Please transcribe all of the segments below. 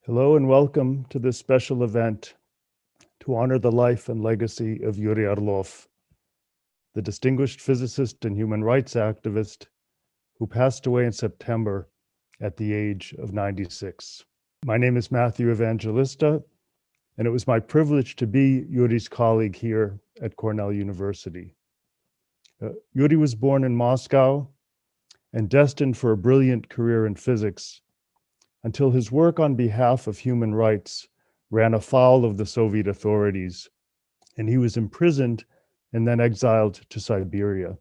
Hello and welcome to this special event to honor the life and legacy of Yuri Orlov, the distinguished physicist and human rights activist who passed away in September at the age of 96. My name is Matthew Evangelista, and it was my privilege to be Yuri's colleague here at Cornell University. Yuri was born in Moscow and destined for a brilliant career in physics until his work on behalf of human rights ran afoul of the Soviet authorities, and he was imprisoned and then exiled to Siberia.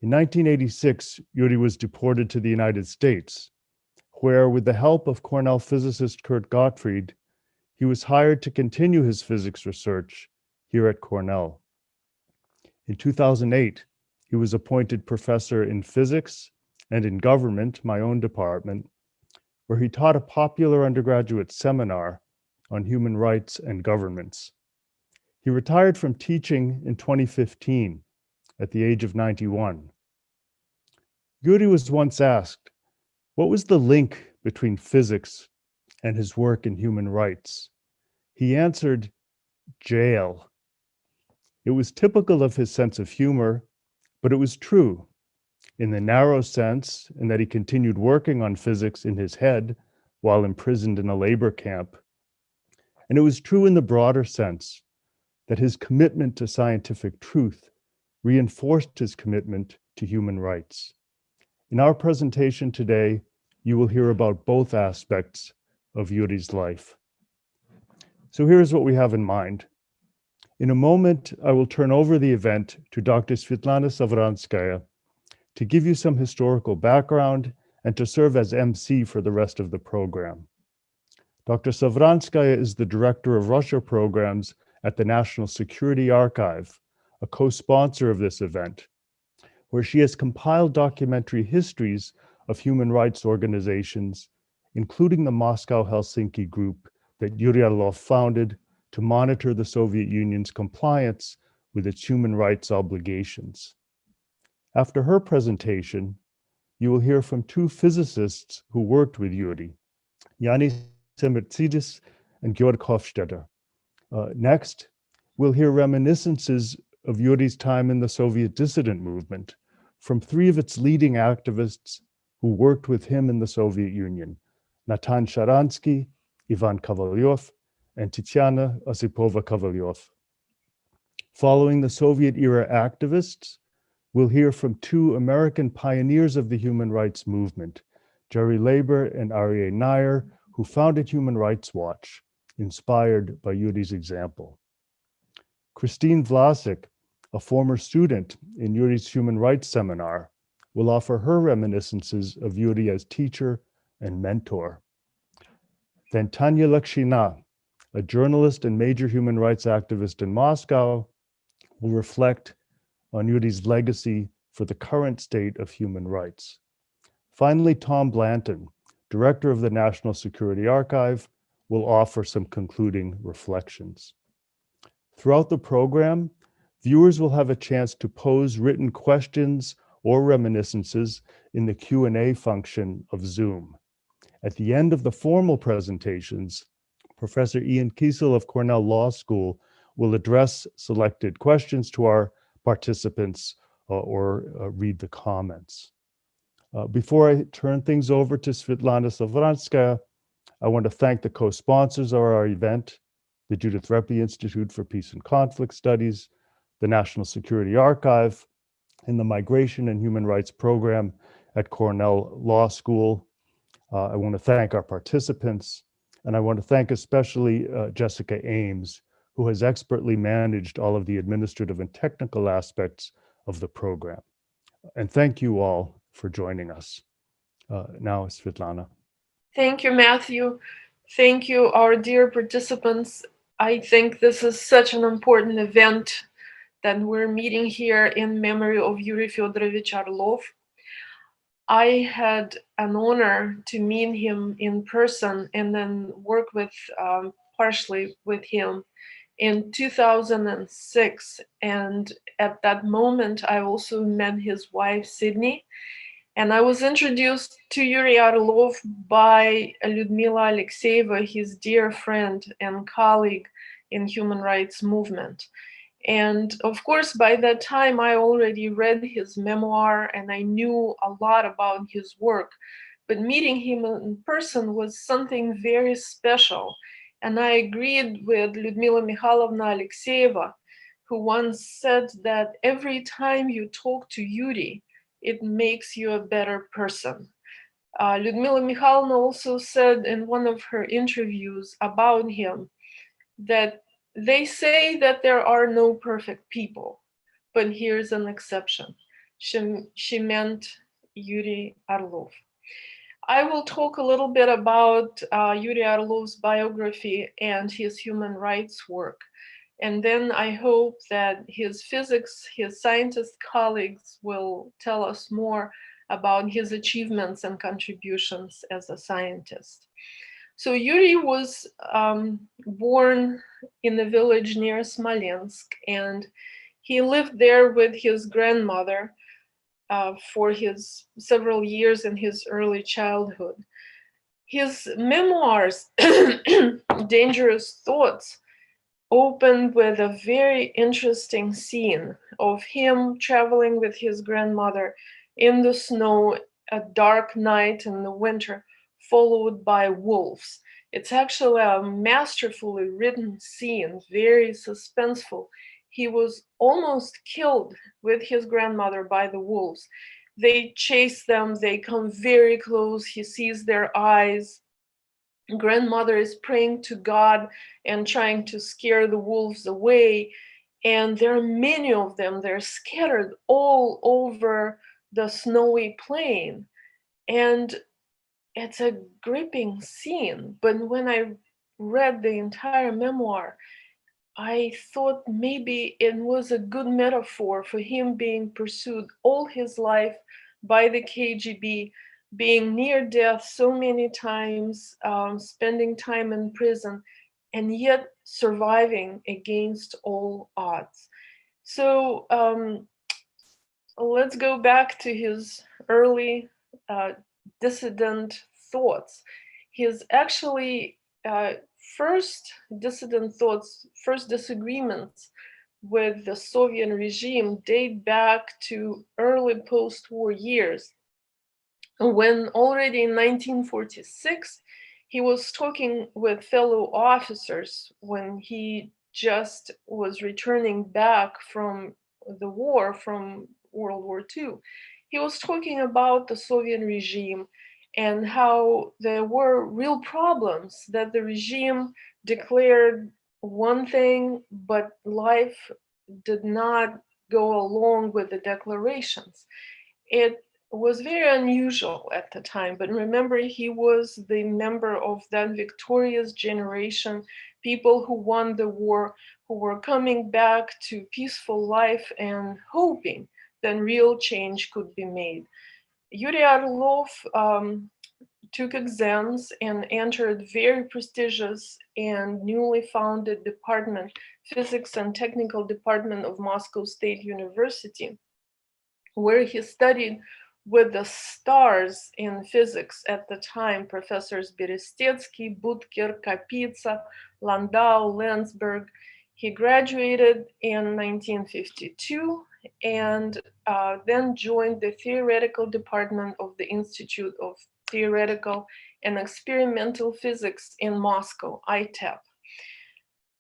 In 1986, Yuri was deported to the United States, where, with the help of Cornell physicist Kurt Gottfried, he was hired to continue his physics research here at Cornell. In 2008, he was appointed professor in physics and in government, my own department, where he taught a popular undergraduate seminar on human rights and governments. He retired from teaching in 2015 at the age of 91. Yuri was once asked, what was the link between physics and his work in human rights? He answered, jail. It was typical of his sense of humor, but it was true. In the narrow sense, in that he continued working on physics in his head while imprisoned in a labor camp. And it was true in the broader sense, that his commitment to scientific truth reinforced his commitment to human rights. In our presentation today, you will hear about both aspects of Yuri's life. So here's what we have in mind. In a moment, I will turn over the event to Dr. Svetlana Savranskaya to give you some historical background and to serve as MC for the rest of the program. Dr. Savranskaya is the Director of Russia Programs at the National Security Archive, a co-sponsor of this event, where she has compiled documentary histories of human rights organizations, including the Moscow-Helsinki Group that Yuri Orlov founded to monitor the Soviet Union's compliance with its human rights obligations. After her presentation, you will hear from two physicists who worked with Yuri, Yannis Semertzidis and Georg Hoffstaetter. Next, we'll hear reminiscences of Yuri's time in the Soviet dissident movement from three of its leading activists who worked with him in the Soviet Union, Natan Sharansky, Ivan Kovalev, and Tatiana Osipova Kovalev. Following the Soviet-era activists, we'll hear from two American pioneers of the human rights movement, Jeri and Aryeh Neier, who founded Human Rights Watch, inspired by Yuri's example. Christine Vlasic, a former student in Yuri's human rights seminar, will offer her reminiscences of Yuri as teacher and mentor. Then Tanya Lokshina, a journalist and major human rights activist in Moscow, will reflect on Yuri's legacy for the current state of human rights. Finally, Tom Blanton, director of the National Security Archive, will offer some concluding reflections. Throughout the program, viewers will have a chance to pose written questions or reminiscences in the Q&A function of Zoom. At the end of the formal presentations, Professor Ian Kiesel of Cornell Law School will address selected questions to our participants or read the comments. Before I turn things over to Svetlana Savranskaya, I want to thank the co-sponsors of our event, the Judith Repley Institute for Peace and Conflict Studies, the National Security Archive, and the Migration and Human Rights Program at Cornell Law School. I want to thank our participants, and I want to thank especially Jessica Ames, who has expertly managed all of the administrative and technical aspects of the program. And thank you all for joining us. Now, Svetlana. Thank you, Matthew. Thank you, our dear participants. I think this is such an important event that we're meeting here in memory of Yuri Fyodorovich Orlov. I had an honor to meet him in person and then work with partially with him in 2006. And at that moment, I also met his wife, Sydney. And I was introduced to Yuri Orlov by Lyudmila Alexeyeva, his dear friend and colleague in human rights movement. And of course, by that time, I already read his memoir and I knew a lot about his work. But meeting him in person was something very special. And I agreed with Lyudmila Mikhailovna Alexeyeva, who once said that every time you talk to Yuri, it makes you a better person. Lyudmila Mikhailovna also said in one of her interviews about him that they say that there are no perfect people, but here's an exception. She meant Yuri Orlov. I will talk a little bit about Yuri Orlov's biography and his human rights work. And then I hope that his scientist colleagues will tell us more about his achievements and contributions as a scientist. So Yuri was born in a village near Smolensk, and he lived there with his grandmother for his several years in his early childhood. His memoirs, Dangerous Thoughts, opened with a very interesting scene of him traveling with his grandmother in the snow, a dark night in the winter, followed by wolves. It's actually a masterfully written scene, very suspenseful. He was almost killed with his grandmother by the wolves. They chase them, they come very close, he sees their eyes. Grandmother is praying to God and trying to scare the wolves away. And there are many of them. They're scattered all over the snowy plain. And it's a gripping scene. But when I read the entire memoir, I thought maybe it was a good metaphor for him being pursued all his life by the KGB, being near death so many times, spending time in prison, and yet surviving against all odds. So let's go back to his early dissident thoughts. His actually first dissident thoughts, first disagreements with the Soviet regime date back to early post-war years, when already in 1946 he was talking with fellow officers when he just was returning back from the war, from World War II. He was talking about the Soviet regime and how there were real problems, that the regime declared one thing, but life did not go along with the declarations. It was very unusual at the time, but remember, he was the member of that victorious generation, people who won the war, who were coming back to peaceful life and hoping that real change could be made. Yuri Orlov took exams and entered very prestigious and newly founded department, Physics and Technical Department of Moscow State University, where he studied with the stars in physics at the time, Professors Berestetsky, Butker, Kapitsa, Landau, Landsberg. He graduated in 1952 and then joined the theoretical department of the Institute of Theoretical and Experimental Physics in Moscow, ITEP.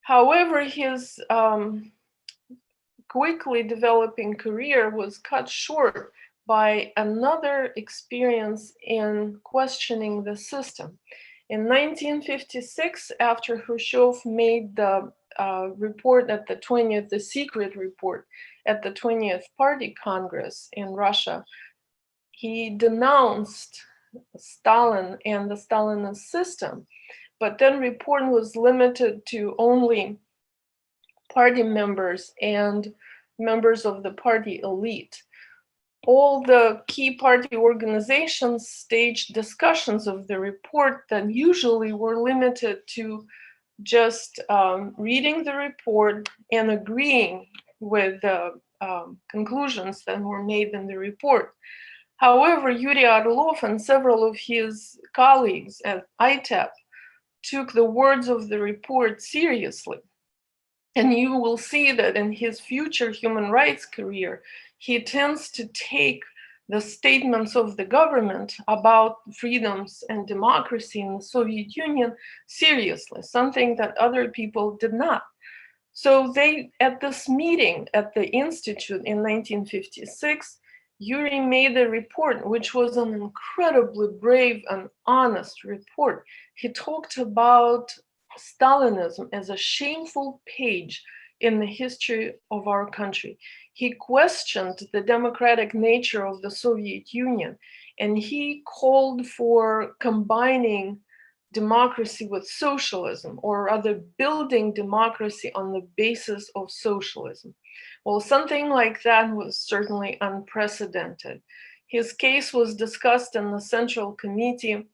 However, his quickly developing career was cut short by another experience in questioning the system. In 1956, after Khrushchev made the report at the 20th, the secret report at the 20th Party Congress in Russia, he denounced Stalin and the Stalinist system, but then report was limited to only party members and members of the party elite. All the key party organizations staged discussions of the report that usually were limited to just reading the report and agreeing with the conclusions that were made in the report. However, Yuri Orlov and several of his colleagues at ITEP took the words of the report seriously. And you will see that in his future human rights career, he tends to take the statements of the government about freedoms and democracy in the Soviet Union seriously, something that other people did not. So they, at this meeting at the Institute in 1956, Yuri made a report, which was an incredibly brave and honest report. He talked about Stalinism as a shameful page in the history of our country. He questioned the democratic nature of the Soviet Union, and he called for combining democracy with socialism, or rather building democracy on the basis of socialism. Well, something like that was certainly unprecedented. His case was discussed in the Central Committee,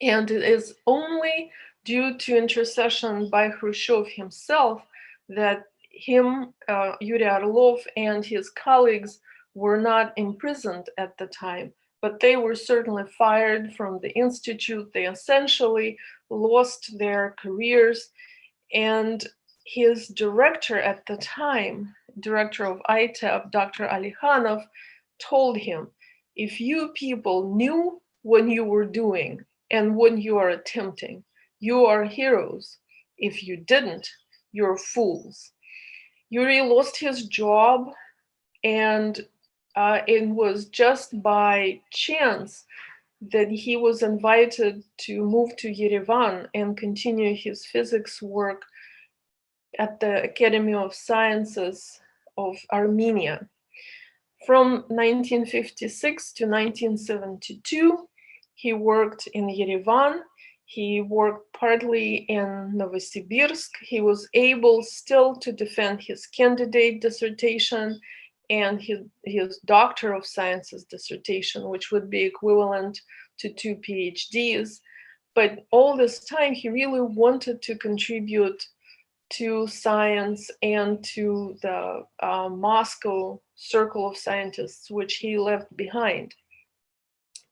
and it is only due to intercession by Khrushchev himself that Yuri Orlov and his colleagues were not imprisoned at the time, but they were certainly fired from the institute. They essentially lost their careers, and his director at the time, director of ITEP, Dr. Alikhanov, told him, if you people knew what you were doing and what you are attempting, you are heroes. If you didn't, you're fools. Yuri lost his job, and it was just by chance that he was invited to move to Yerevan and continue his physics work at the Academy of Sciences of Armenia. From 1956 to 1972, he worked in Yerevan. He worked partly in Novosibirsk. He was able still to defend his candidate dissertation and his Doctor of Sciences dissertation, which would be equivalent to 2 PhDs. But all this time, he really wanted to contribute to science and to the Moscow circle of scientists which he left behind.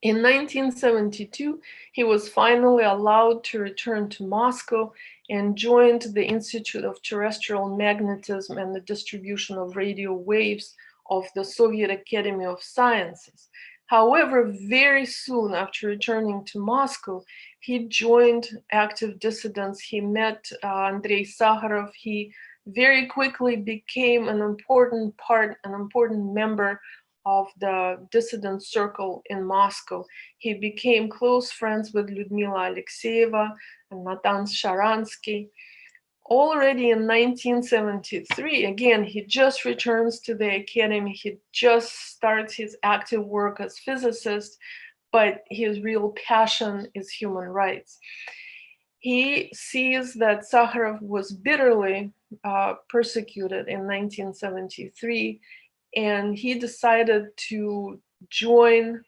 In 1972, he was finally allowed to return to Moscow and joined the Institute of Terrestrial Magnetism and the Distribution of Radio Waves of the Soviet Academy of Sciences. However, very soon after returning to Moscow, he joined active dissidents. He met Andrei Sakharov. He very quickly became an important member of the dissident circle in Moscow. He became close friends with Lyudmila Alexeyeva and Natan Sharansky. Already in 1973, again, he just returns to the academy. He just starts his active work as physicist, but his real passion is human rights. He sees that Sakharov was bitterly persecuted in 1973, and he decided to join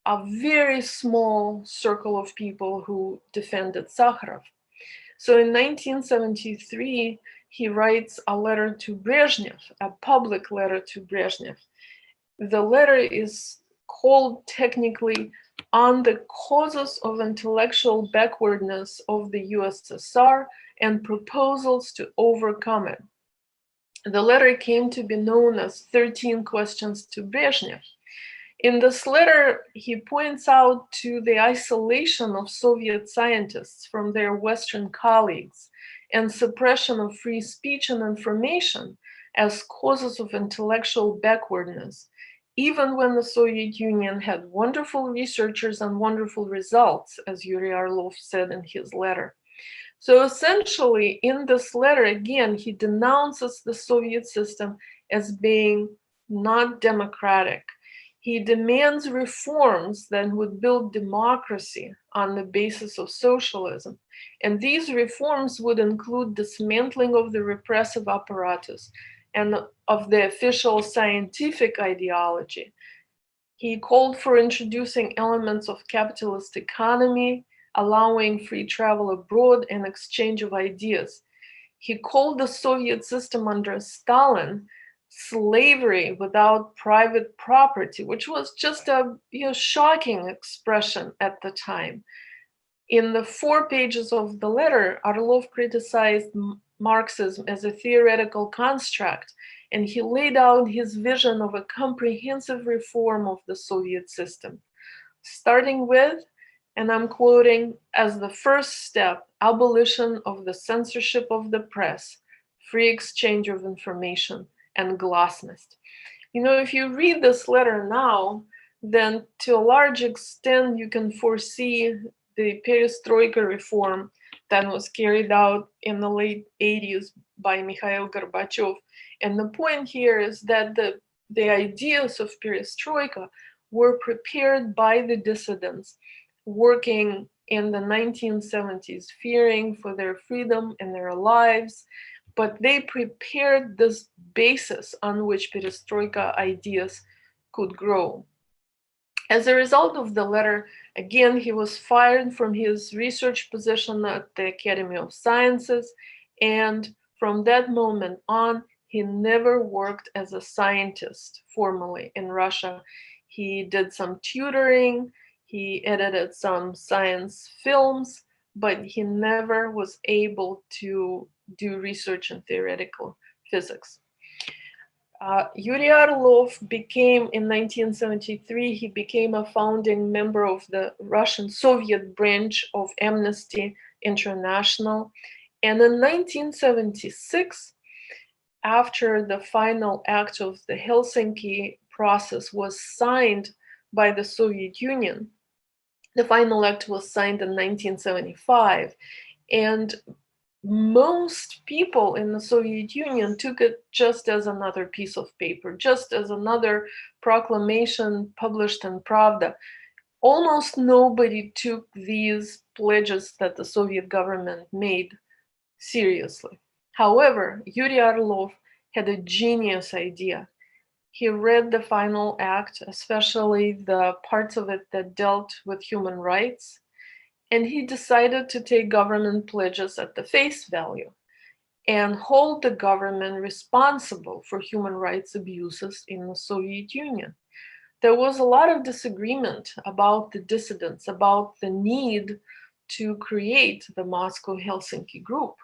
a very small circle of people who defended Sakharov. So in 1973, he writes a letter to Brezhnev, a public letter to Brezhnev. The letter is called technically "On the Causes of Intellectual Backwardness of the USSR and Proposals to Overcome It." The letter came to be known as 13 Questions to Brezhnev. In this letter, he points out to the isolation of Soviet scientists from their Western colleagues and suppression of free speech and information as causes of intellectual backwardness, even when the Soviet Union had wonderful researchers and wonderful results, as Yuri Orlov said in his letter. So essentially, in this letter, again, he denounces the Soviet system as being not democratic. He demands reforms that would build democracy on the basis of socialism. And these reforms would include dismantling of the repressive apparatus and of the official scientific ideology. He called for introducing elements of capitalist economy, allowing free travel abroad and exchange of ideas. He called the Soviet system under Stalin slavery without private property, which was just a shocking expression at the time. In the 4 pages of the letter, Orlov criticized Marxism as a theoretical construct, and he laid out his vision of a comprehensive reform of the Soviet system, starting with, and I'm quoting, as the first step, abolition of the censorship of the press, free exchange of information, and glasnost. If you read this letter now, then to a large extent you can foresee the perestroika reform that was carried out in the late 80s by Mikhail Gorbachev. And the point here is that the ideas of perestroika were prepared by the dissidents working in the 1970s, fearing for their freedom and their lives, but they prepared this basis on which perestroika ideas could grow. As a result of the letter, again, he was fired from his research position at the Academy of Sciences, and from that moment on, he never worked as a scientist formally in Russia. He did some tutoring, he edited some science films, but he never was able to do research in theoretical physics. Yuri Orlov became, in 1973, he became a founding member of the Russian Soviet branch of Amnesty International. And in 1976, after the final act of the Helsinki process was signed by the Soviet Union, the final act was signed in 1975, and most people in the Soviet Union took it just as another piece of paper, just as another proclamation published in Pravda. Almost nobody took these pledges that the Soviet government made seriously. However, Yuri Orlov had a genius idea. He read the final act, especially the parts of it that dealt with human rights, and he decided to take government pledges at the face value. and hold the government responsible for human rights abuses in the Soviet Union. There was a lot of disagreement about the dissidents, about the need to create the Moscow-Helsinki Group,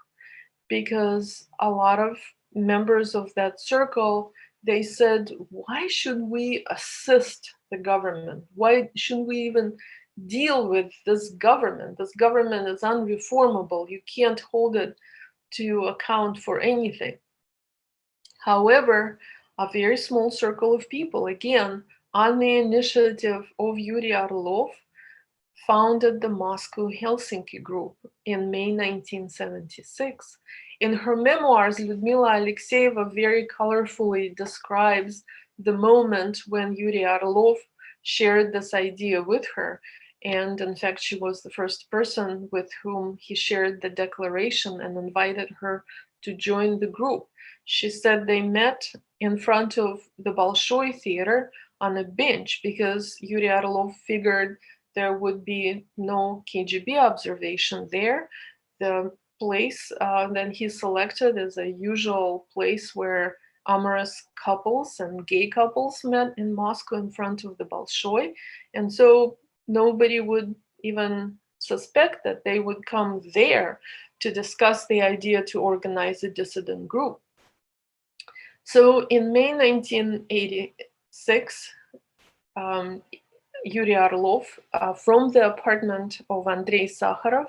because a lot of members of that circle, they said, why should we assist the government? Why shouldn't we even deal with this government? This government is unreformable. You can't hold it to account for anything. However, a very small circle of people, again, on the initiative of Yuri Orlov, founded the Moscow-Helsinki Group in May 1976. In her memoirs, Lyudmila Alexeyeva very colorfully describes the moment when Yuri Orlov shared this idea with her. And in fact, she was the first person with whom he shared the declaration and invited her to join the group. She said they met in front of the Bolshoi Theater on a bench because Yuri Orlov figured there would be no KGB observation there. The place that he selected is a usual place where amorous couples and gay couples met in Moscow in front of the Bolshoi. And so nobody would even suspect that they would come there to discuss the idea to organize a dissident group. So in May 1986, Yuri Orlov, from the apartment of Andrei Sakharov,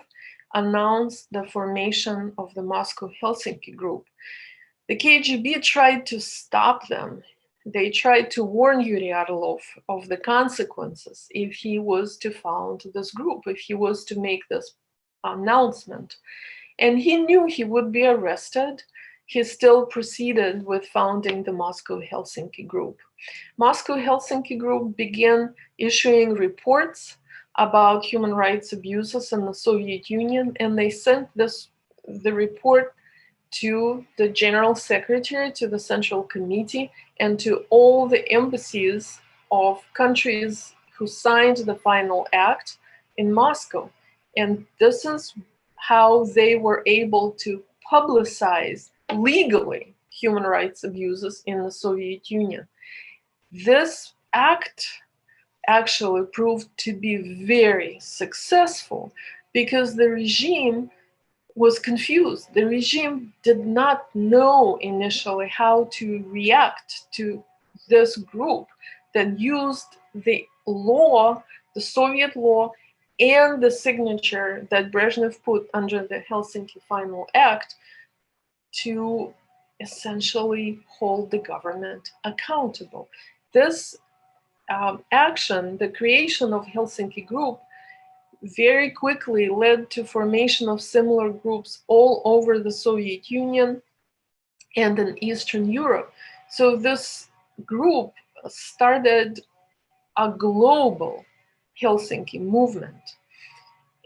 announced the formation of the Moscow-Helsinki Group. The KGB tried to stop them. They tried to warn Yuri Orlov of the consequences if he was to found this group, if he was to make this announcement. And he knew he would be arrested. He still proceeded with founding the Moscow-Helsinki Group. Moscow-Helsinki Group began issuing reports about human rights abuses in the Soviet Union, and they sent the report to the General Secretary, to the Central Committee, and to all the embassies of countries who signed the final act in Moscow. And this is how they were able to publicize legally human rights abuses in the Soviet Union. This act actually proved to be very successful because the regime was confused. The regime did not know initially how to react to this group that used the law, the Soviet law, and the signature that Brezhnev put under the Helsinki Final Act to essentially hold the government accountable. This action, the creation of Helsinki Group, very quickly led to formation of similar groups all over the Soviet Union and in Eastern Europe. So this group started a global Helsinki movement.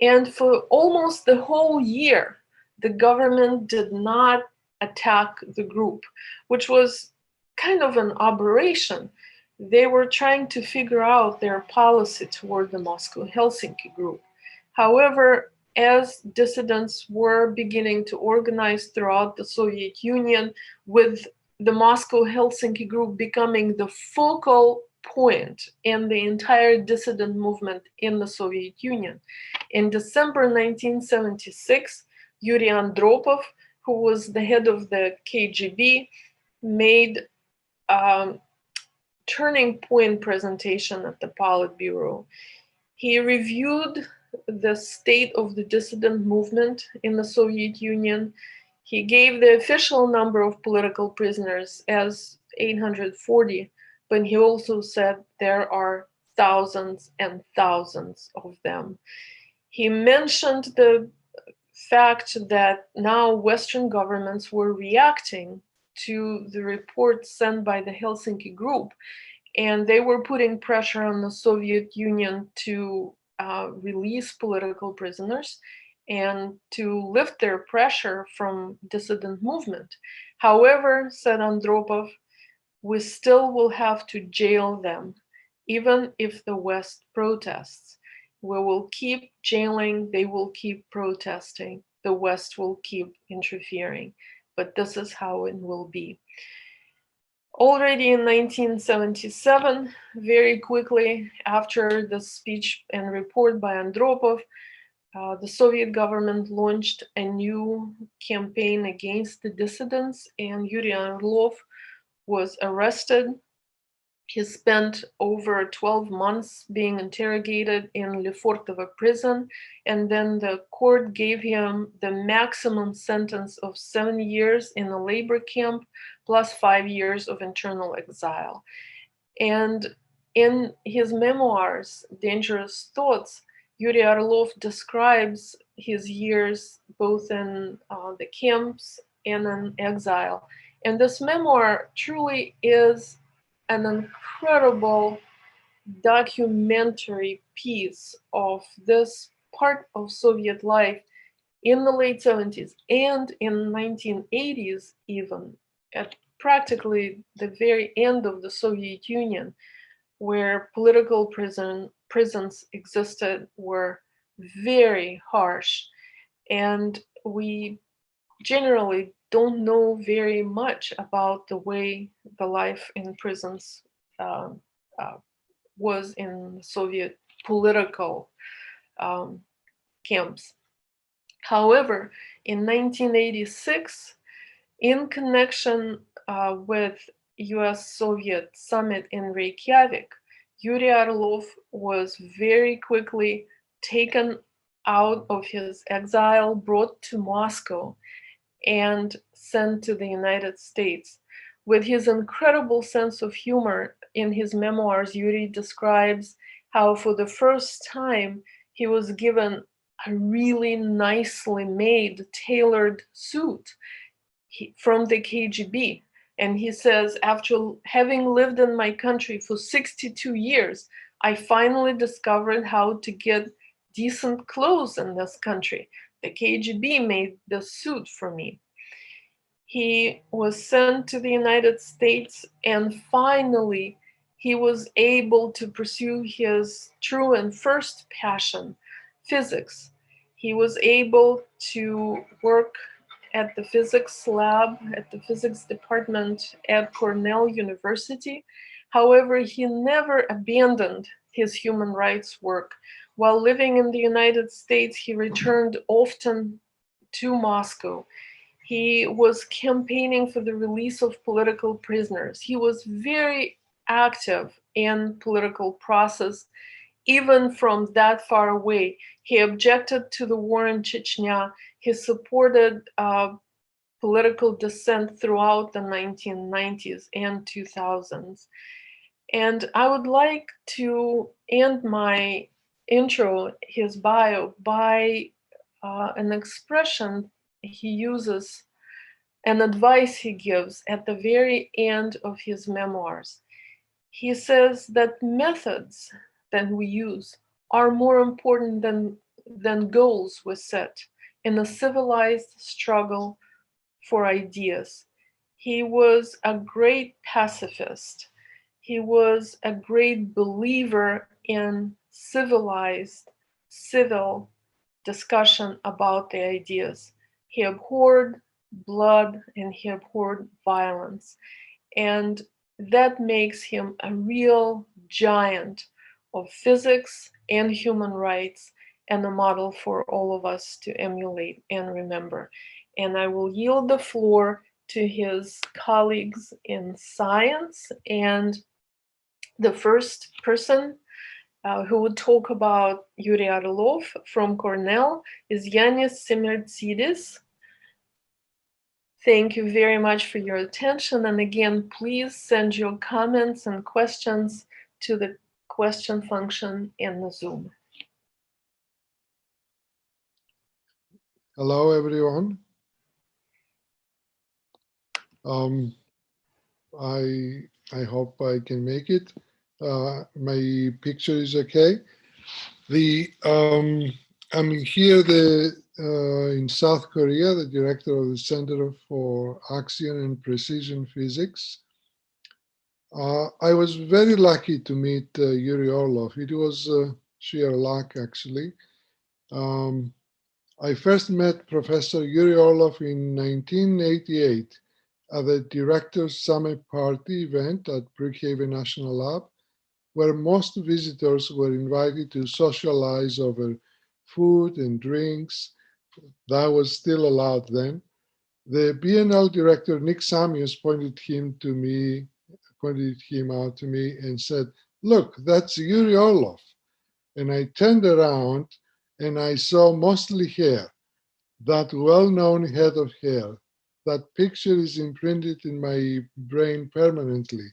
And for almost the whole year, the government did not attack the group, which was kind of an aberration. They were trying to figure out their policy toward the Moscow-Helsinki Group. However, as dissidents were beginning to organize throughout the Soviet Union, with the Moscow-Helsinki Group becoming the focal point in the entire dissident movement in the Soviet Union. In December 1976, Yuri Andropov, who was the head of the KGB, made turning point presentation at the Politburo. He reviewed the state of the dissident movement in the Soviet Union. He gave the official number of political prisoners as 840, but he also said there are thousands and thousands of them. He mentioned the fact that now Western governments were reacting to the report sent by the Helsinki Group, and they were putting pressure on the Soviet Union to release political prisoners and to lift their pressure from dissident movement. However, said Andropov, we still will have to jail them, even if the West protests. We will keep jailing, they will keep protesting, the West will keep interfering. but this is how it will be. Already in 1977, very quickly after the speech and report by Andropov, the Soviet government launched a new campaign against the dissidents, and Yuri Orlov was arrested. He spent over 12 months being interrogated in Lefortovo prison, and then the court gave him the maximum sentence of 7 years in a labor camp plus 5 years of internal exile. And in his memoirs, Dangerous Thoughts, Yuri Orlov describes his years both in the camps and in exile. And this memoir truly is an incredible documentary piece of this part of Soviet life in the late 70s and in 1980s, even at practically the very end of the Soviet Union, where political prisons existed, were very harsh. And we generally don't know very much about the way the life in prisons was in Soviet political camps. However, in 1986, in connection with US-Soviet summit in Reykjavik, Yuri Orlov was very quickly taken out of his exile, brought to Moscow, and sent to the United States. With his incredible sense of humor, in his memoirs, Yuri describes how for the first time he was given a really nicely made, tailored suit from the KGB. And he says, after having lived in my country for 62 years, I finally discovered how to get decent clothes in this country. The KGB made the suit for me. He was sent to the United States, and finally he was able to pursue his true and first passion, physics. He was able to work at the physics lab, at the physics department at Cornell University. However, he never abandoned his human rights work. While living in the United States, he returned often to Moscow. He was campaigning for the release of political prisoners. He was very active in political process, even from that far away. He objected to the war in Chechnya. He supported political dissent throughout the 1990s and 2000s. And I would like to end my intro, his bio, by an expression he uses, an advice he gives at the very end of his memoirs. He says that methods that we use are more important than goals we set in a civilized struggle for ideas. He was a great pacifist. He was a great believer in civilized, civil discussion about the ideas. He abhorred blood and he abhorred violence. And that makes him a real giant of physics and human rights and a model for all of us to emulate and remember. And I will yield the floor to his colleagues in science. And the first person who would talk about Yuri Orlov from Cornell is Yannis Semertzidis. Thank you very much for your attention. And again, please send your comments and questions to the question function in the Zoom. Hello, everyone. I hope I can make it. My picture is okay. I'm here in South Korea, the director of the Center for Axion and Precision Physics. I was very lucky to meet Yuri Orlov. It was sheer luck, actually. I first met Professor Yuri Orlov in 1988 at the Director's Summit Party event at Brookhaven National Lab, where most visitors were invited to socialize over food and drinks. That was still allowed then. The BNL director, Nick Samius, pointed him out to me and said, "Look, that's Yuri Orlov." And I turned around and I saw mostly hair, that well-known head of hair. That picture is imprinted in my brain permanently.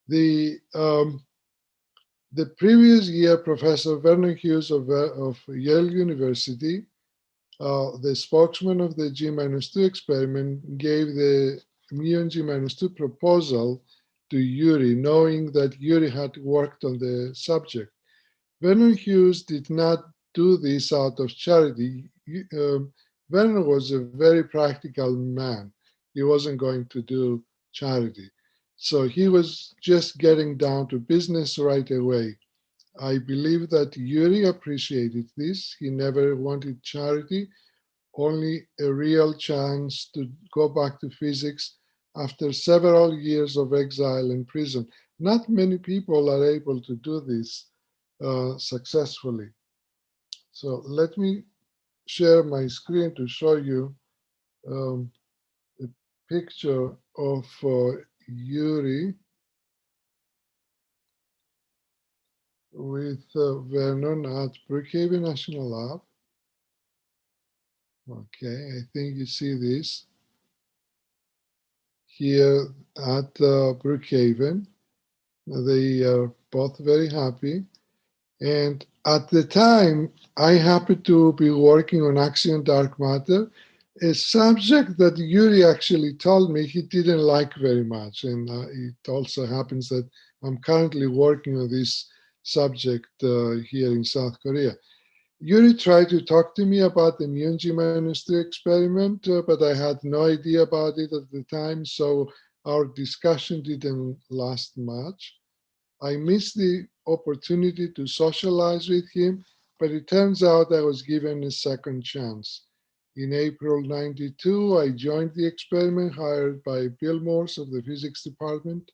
The previous year, Professor Vernon Hughes of Yale University, the spokesman of the G-2 experiment, gave the mu G-2 proposal to Yuri, knowing that Yuri had worked on the subject. Vernon Hughes did not do this out of charity. Vernon was a very practical man. He wasn't going to do charity. So he was just getting down to business right away. I believe that Yuri appreciated this. He never wanted charity, only a real chance to go back to physics after several years of exile and prison. Not many people are able to do this successfully. So let me share my screen to show you a picture of Yuri with Vernon at Brookhaven National Lab. Okay, I think you see this here at Brookhaven. They are both very happy. And at the time, I happened to be working on Axion dark matter, a subject that Yuri actually told me he didn't like very much. And it also happens that I'm currently working on this subject here in South Korea. Yuri tried to talk to me about the mu G-2 experiment, but I had no idea about it at the time, so our discussion didn't last much. I missed the opportunity to socialize with him, but it turns out I was given a second chance. In April '92, I joined the experiment hired by Bill Morse of the physics department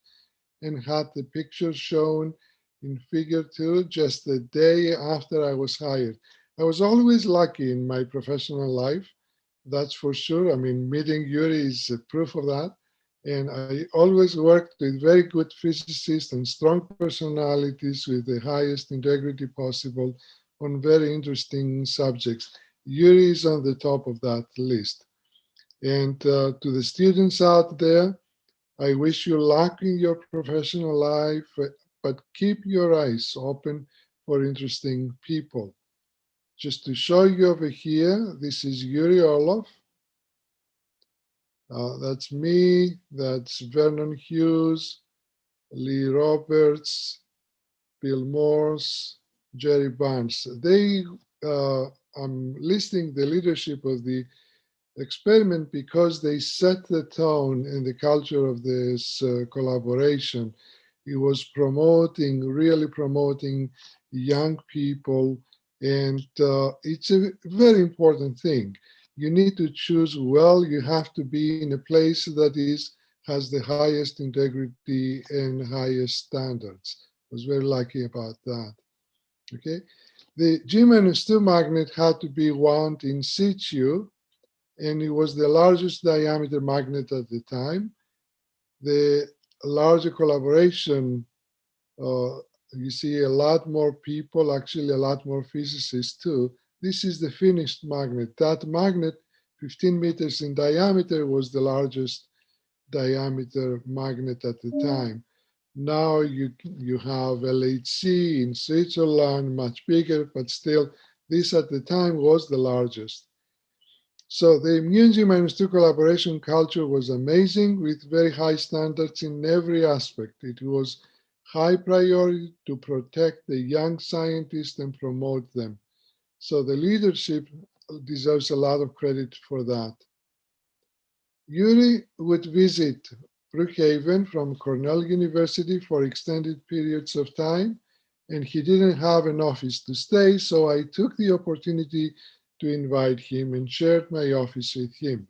and had the pictures shown in figure 2 just the day after I was hired. I was always lucky in my professional life, that's for sure. I mean, meeting Yuri is proof of that. And I always worked with very good physicists and strong personalities with the highest integrity possible on very interesting subjects. Yuri is on the top of that list. And to the students out there, I wish you luck in your professional life, but keep your eyes open for interesting people. Just to show you over here, this is Yuri Orlov. That's me, that's Vernon Hughes, Lee Roberts, Bill Morse, Jeri Barnes. I'm listing the leadership of the experiment because they set the tone and the culture of this collaboration. It was really promoting young people, and it's a very important thing. You need to choose well. You have to be in a place that has the highest integrity and highest standards. I was very lucky about that. Okay, the G-2 magnet had to be wound in situ, and it was the largest diameter magnet at the time. The larger collaboration, you see a lot more people, actually a lot more physicists too. This is the finished magnet. That magnet, 15 meters in diameter, was the largest diameter magnet at the time. Now you have LHC in Switzerland, much bigger, but still this at the time was the largest. So the mu G-2 collaboration culture was amazing with very high standards in every aspect. It was high priority to protect the young scientists and promote them. So the leadership deserves a lot of credit for that. Yuri would visit Brookhaven from Cornell University for extended periods of time, and he didn't have an office to stay, so I took the opportunity to invite him and shared my office with him.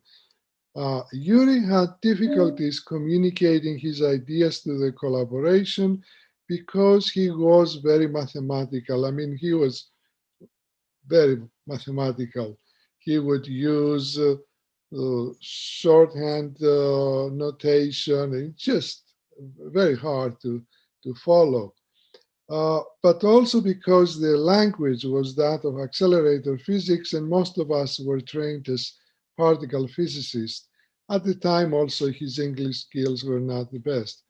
Yuri had difficulties communicating his ideas to the collaboration because he was very mathematical. I mean, he was very mathematical. He would use shorthand notation. It's just very hard to follow. But also because the language was that of accelerator physics, and most of us were trained as particle physicists. At the time, also, his English skills were not the best.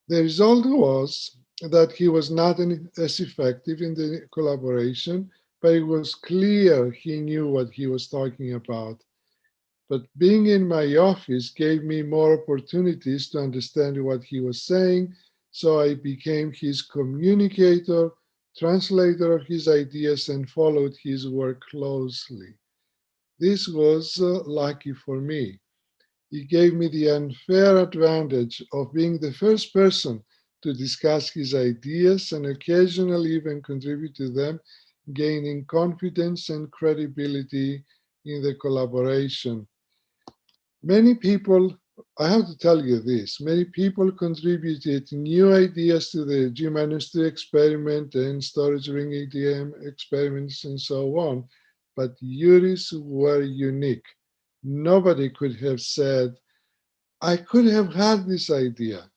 The result was that he was not as effective in the collaboration, but it was clear he knew what he was talking about. But being in my office gave me more opportunities to understand what he was saying, so I became his communicator, translator of his ideas, and followed his work closely. This was lucky for me. He gave me the unfair advantage of being the first person to discuss his ideas and occasionally even contribute to them, gaining confidence and credibility in the collaboration. Many people, I have to tell you this, many people contributed new ideas to the G-2 experiment and storage ring ATM experiments and so on, but Yuri's were unique. Nobody could have said, I could have had this idea.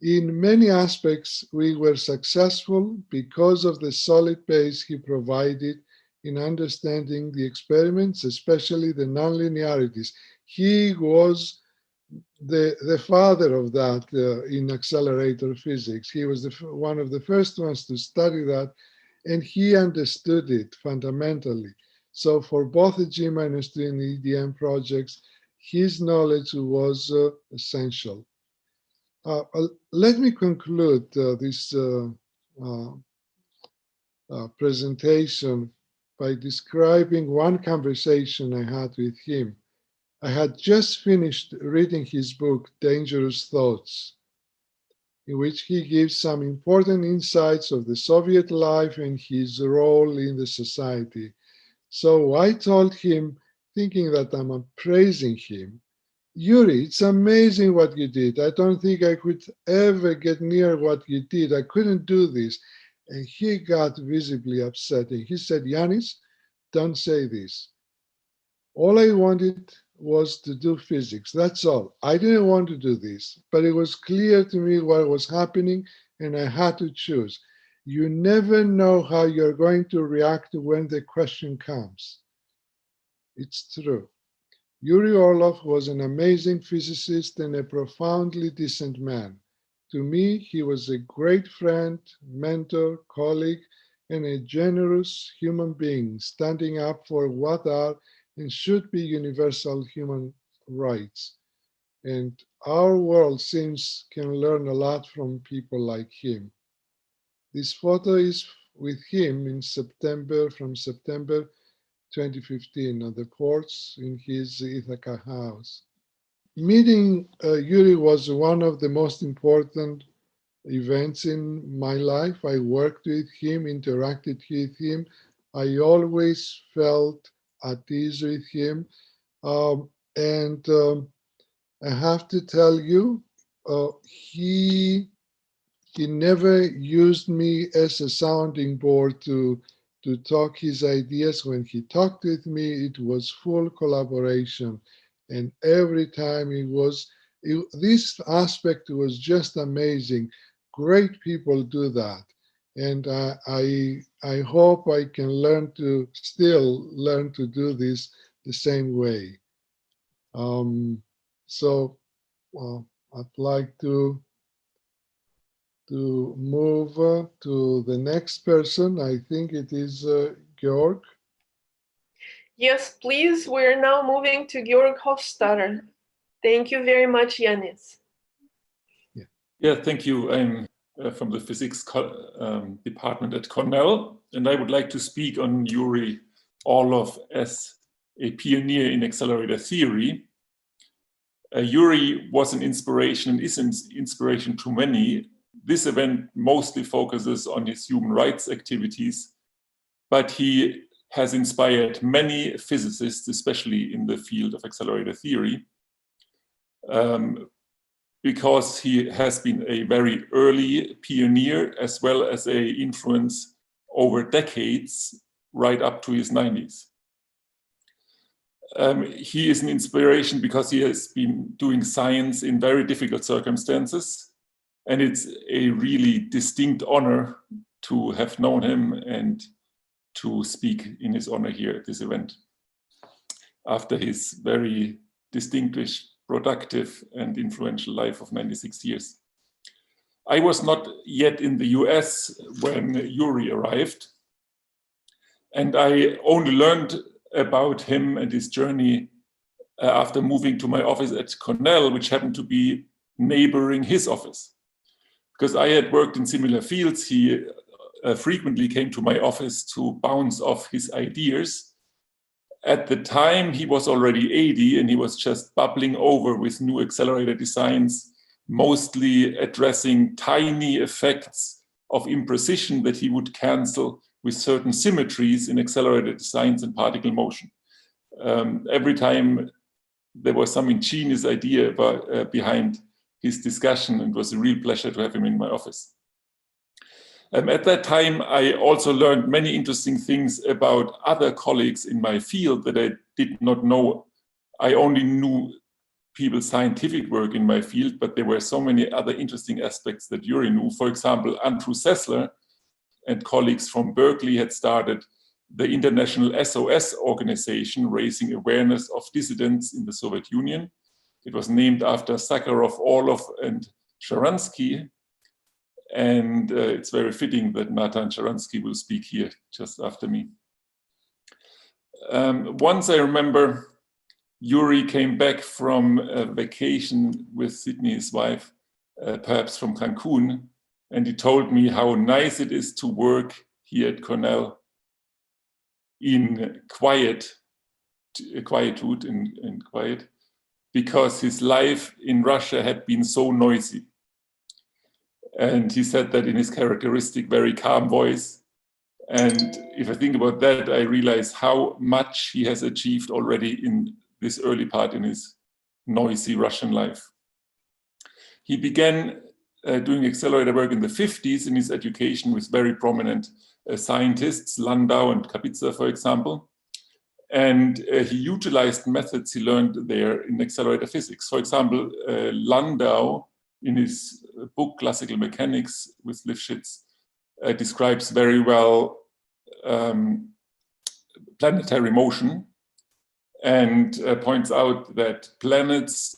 In many aspects, we were successful because of the solid base he provided in understanding the experiments, especially the nonlinearities. He was the father of that in accelerator physics. He was one of the first ones to study that, and he understood it fundamentally. So for both the G-2 and the EDM projects, his knowledge was essential. Let me conclude this presentation by describing one conversation I had with him. I had just finished reading his book, Dangerous Thoughts, in which he gives some important insights of the Soviet life and his role in the society. So I told him, thinking that I'm praising him, Yuri, it's amazing what you did. I don't think I could ever get near what you did. I couldn't do this. And he got visibly upset. And he said, Yannis, don't say this. All I wanted was to do physics. That's all. I didn't want to do this, but it was clear to me what was happening, and I had to choose. You never know how you're going to react when the question comes. It's true. Yuri Orlov was an amazing physicist and a profoundly decent man. To me, he was a great friend, mentor, colleague, and a generous human being, standing up for what are and should be universal human rights. And our world can learn a lot from people like him. This photo is with him in September, from September 2015 on the porch in his Ithaca house. Meeting Yuri was one of the most important events in my life. I worked with him, interacted with him. I always felt at ease with him. I have to tell you, he never used me as a sounding board to talk his ideas. When he talked with me, it was full collaboration. And every time this aspect was just amazing. Great people do that. And I hope I can still learn to do this the same way. So I'd like to move to the next person. I think it is Georg. Yes, please. We're now moving to Georg Hoffstaetter. Thank you very much, Yannis. Yeah, thank you. I'm from the physics department at Cornell, and I would like to speak on Yuri Orlov as a pioneer in accelerator theory. Yuri was an inspiration and is an inspiration to many. This event mostly focuses on his human rights activities, but he has inspired many physicists, especially in the field of accelerator theory, because he has been a very early pioneer as well as an influence over decades, right up to his 90s. He is an inspiration because he has been doing science in very difficult circumstances, and it's a really distinct honor to have known him and to speak in his honor here at this event after his very distinguished, productive and influential life of 96 years. I was not yet in the US when Yuri arrived, and I only learned about him and his journey after moving to my office at Cornell, which happened to be neighboring his office. Because I had worked in similar fields, he frequently came to my office to bounce off his ideas. At the time, he was already 80 and he was just bubbling over with new accelerator designs, mostly addressing tiny effects of imprecision that he would cancel with certain symmetries in accelerator designs and particle motion. Every time there was some ingenious idea behind his discussion, and it was a real pleasure to have him in my office. At that time, I also learned many interesting things about other colleagues in my field that I did not know. I only knew people's scientific work in my field, but there were so many other interesting aspects that Yuri knew. For example, Andrew Sessler and colleagues from Berkeley had started the International SOS organization, raising awareness of dissidents in the Soviet Union. It was named after Sakharov, Orlov, and Sharansky. And it's very fitting that Natan Sharansky will speak here just after me. Once I remember, Yuri came back from a vacation with Sydney, his wife, perhaps from Cancun, and he told me how nice it is to work here at Cornell in quietude and quiet, because his life in Russia had been so noisy. And he said that in his characteristic, very calm voice. And if I think about that, I realize how much he has achieved already in this early part in his noisy Russian life. He began doing accelerator work in the 50s in his education with very prominent scientists, Landau and Kapitsa, for example. And he utilized methods he learned there in accelerator physics. For example, Landau, in his book Classical Mechanics with Lifshitz, describes very well planetary motion and points out that planets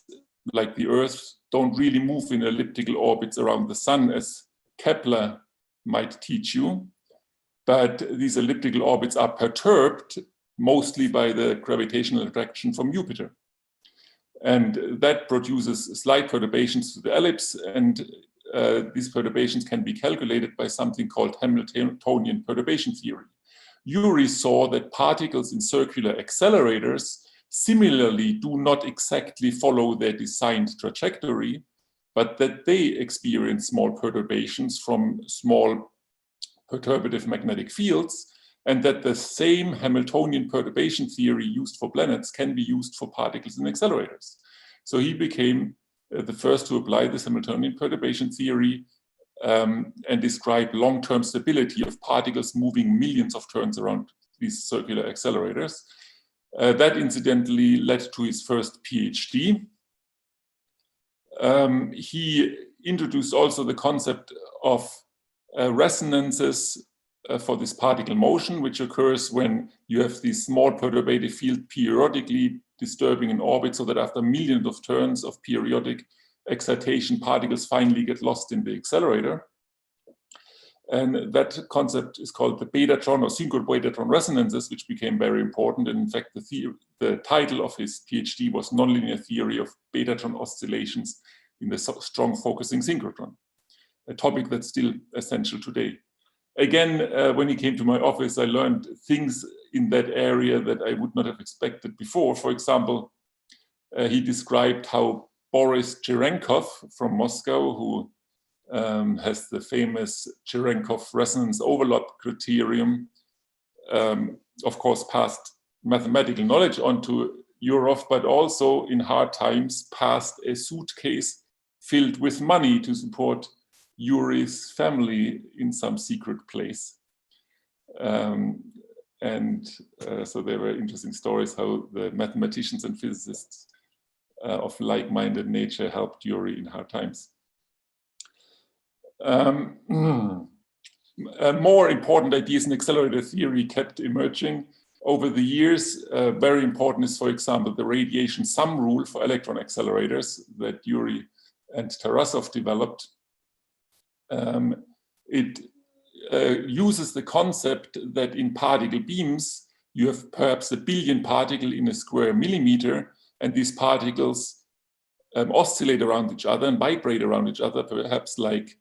like the Earth don't really move in elliptical orbits around the sun as Kepler might teach you, but these elliptical orbits are perturbed mostly by the gravitational attraction from Jupiter. And that produces slight perturbations to the ellipse, and these perturbations can be calculated by something called Hamiltonian perturbation theory. Yuri saw that particles in circular accelerators similarly do not exactly follow their designed trajectory, but that they experience small perturbations from small perturbative magnetic fields, and that the same Hamiltonian perturbation theory used for planets can be used for particles in accelerators. So he became the first to apply this Hamiltonian perturbation theory and describe long-term stability of particles moving millions of turns around these circular accelerators. That incidentally led to his first PhD. He introduced also the concept of resonances for this particle motion, which occurs when you have this small perturbative field periodically disturbing an orbit, so that after millions of turns of periodic excitation, particles finally get lost in the accelerator. And that concept is called the betatron or synchro betatron resonances, which became very important. And in fact, the title of his PhD was Nonlinear Theory of Betatron Oscillations in the Strong Focusing Synchrotron, a topic that's still essential today. Again, when he came to my office, I learned things in that area that I would not have expected before. For example, he described how Boris Cherenkov from Moscow, who has the famous Cherenkov resonance overlap criterion, of course, passed mathematical knowledge on to Orlov, but also in hard times passed a suitcase filled with money to support Yuri's family in some secret place. So there were interesting stories how the mathematicians and physicists of like-minded nature helped Yuri in hard times. More important ideas in accelerator theory kept emerging over the years. Very important is, for example, the radiation sum rule for electron accelerators that Yuri and Tarasov developed. It uses the concept that in particle beams, you have perhaps 1 billion particles in a square millimeter, and these particles oscillate around each other and vibrate around each other, perhaps like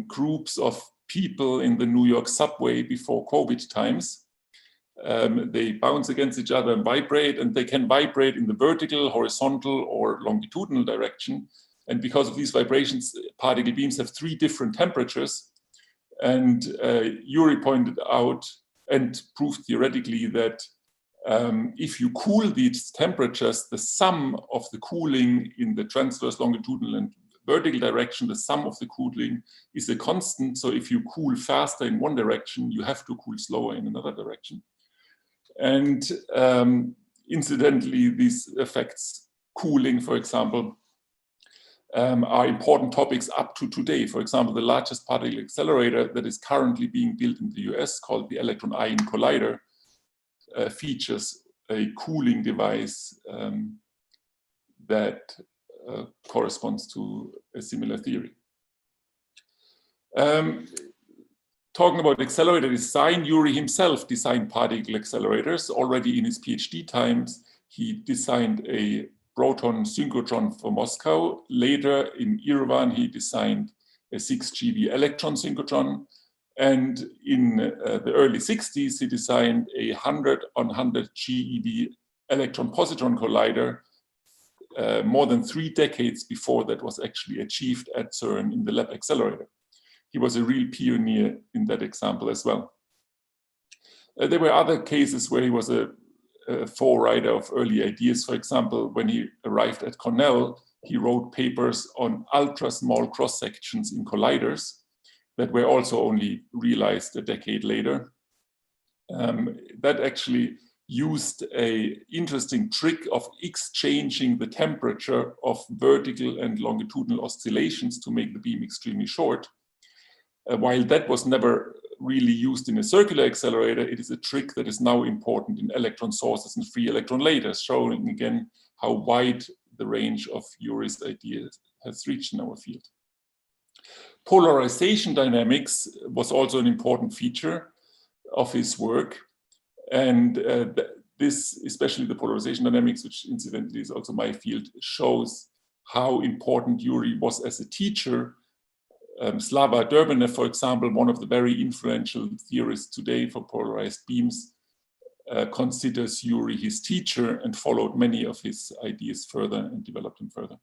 groups of people in the New York subway before COVID times. They bounce against each other and vibrate, and they can vibrate in the vertical, horizontal, or longitudinal direction. And because of these vibrations, particle beams have 3 different temperatures. And Yuri pointed out and proved theoretically that if you cool these temperatures, the sum of the cooling in the transverse, longitudinal, and vertical direction, the sum of the cooling is a constant. So if you cool faster in one direction, you have to cool slower in another direction. And incidentally, these effects, cooling, for example, are important topics up to today. For example, the largest particle accelerator that is currently being built in the US, called the Electron Ion Collider, features a cooling device that corresponds to a similar theory. Talking about accelerator design, Yuri himself designed particle accelerators. Already in his PhD times, he designed a proton synchrotron for Moscow. Later in Yerevan, he designed a 6 GeV electron synchrotron. And in the early 60s, he designed a 100 on 100 GeV electron-positron collider, more than 3 decades before that was actually achieved at CERN in the lab accelerator. He was a real pioneer in that example as well. There were other cases where he was a forerunner of early ideas. For example, when he arrived at Cornell, he wrote papers on ultra-small cross-sections in colliders that were also only realized a decade later. That actually used an interesting trick of exchanging the temperature of vertical and longitudinal oscillations to make the beam extremely short. While that was never really used in a circular accelerator, it is a trick that is now important in electron sources and free electron lasers, showing again how wide the range of Yuri's ideas has reached in our field. Polarization dynamics was also an important feature of his work. And this, especially the polarization dynamics, which incidentally is also my field, shows how important Yuri was as a teacher. Slava Derbenev, for example, one of the very influential theorists today for polarized beams, considers Yuri his teacher and followed many of his ideas further and developed them further.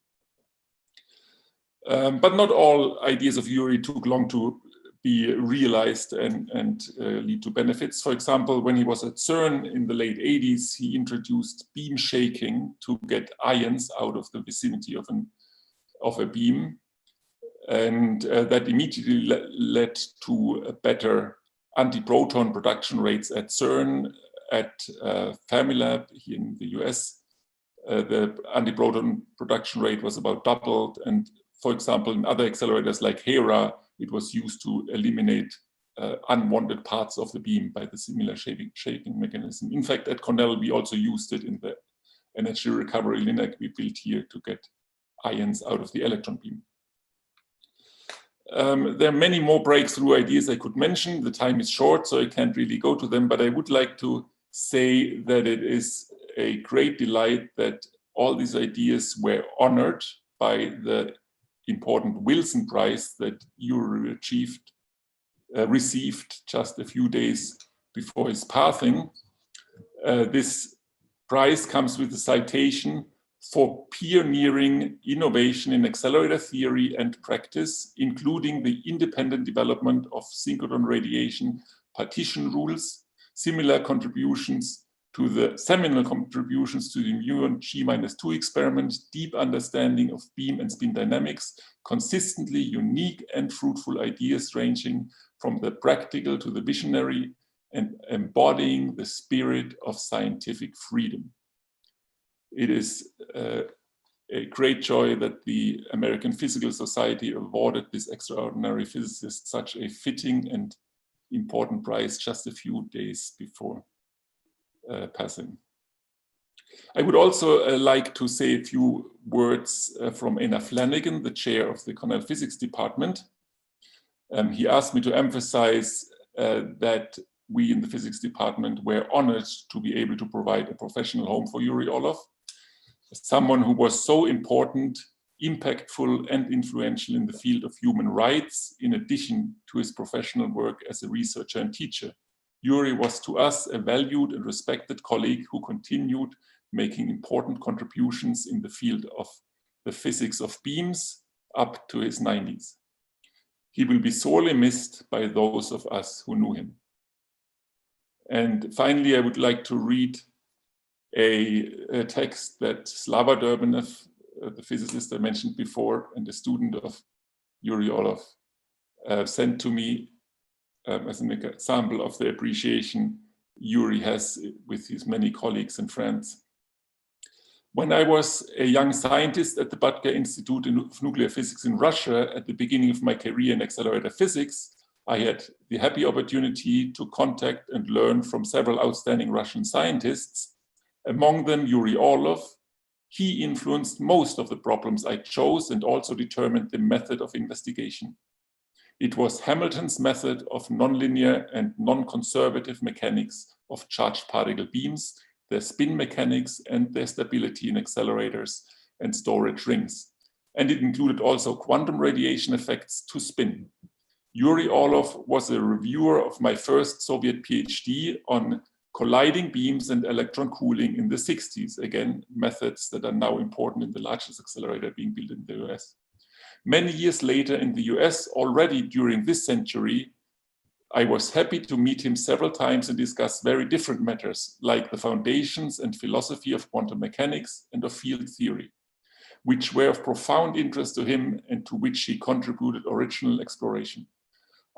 But not all ideas of Yuri took long to be realized and lead to benefits. For example, when he was at CERN in the late 80s, he introduced beam shaking to get ions out of the vicinity of a beam. And that immediately led to a better antiproton production rates at CERN, at Fermilab here in the US. The antiproton production rate was about doubled. And for example, in other accelerators like Hera, it was used to eliminate unwanted parts of the beam by the similar shaping mechanism. In fact, at Cornell, we also used it in the energy recovery LINAC we built here to get ions out of the electron beam. There are many more breakthrough ideas I could mention. The time is short, so I can't really go to them, but I would like to say that it is a great delight that all these ideas were honored by the important Wilson Prize that Yuri received just a few days before his passing. This prize comes with a citation for pioneering innovation in accelerator theory and practice, including the independent development of synchrotron radiation partition rules, similar contributions to the seminal contributions to the muon G-2 experiment, deep understanding of beam and spin dynamics, consistently unique and fruitful ideas ranging from the practical to the visionary, and embodying the spirit of scientific freedom. It is a great joy that the American Physical Society awarded this extraordinary physicist such a fitting and important prize just a few days before passing. I would also like to say a few words from Einar Flanagan, the chair of the Cornell Physics Department. He asked me to emphasize that we in the Physics Department were honored to be able to provide a professional home for Yuri Orlov, someone who was so important, impactful, and influential in the field of human rights, in addition to his professional work as a researcher and teacher. Yuri was to us a valued and respected colleague who continued making important contributions in the field of the physics of beams up to his 90s. He will be sorely missed by those of us who knew him. And finally, I would like to read a text that Slava Durbanev, the physicist I mentioned before, and a student of Yuri Orlov, sent to me as an example of the appreciation Yuri has with his many colleagues and friends. When I was a young scientist at the Butker Institute of Nuclear Physics in Russia at the beginning of my career in accelerator physics, I had the happy opportunity to contact and learn from several outstanding Russian scientists, among them Yuri Orlov. He influenced most of the problems I chose and also determined the method of investigation. It was Hamilton's method of nonlinear and non-conservative mechanics of charged particle beams, their spin mechanics, and their stability in accelerators and storage rings. And it included also quantum radiation effects to spin. Yuri Orlov was a reviewer of my first Soviet PhD on colliding beams and electron cooling in the 60s. Again, methods that are now important in the largest accelerator being built in the US. Many years later in the US, already during this century, I was happy to meet him several times and discuss very different matters, like the foundations and philosophy of quantum mechanics and of field theory, which were of profound interest to him and to which he contributed original exploration.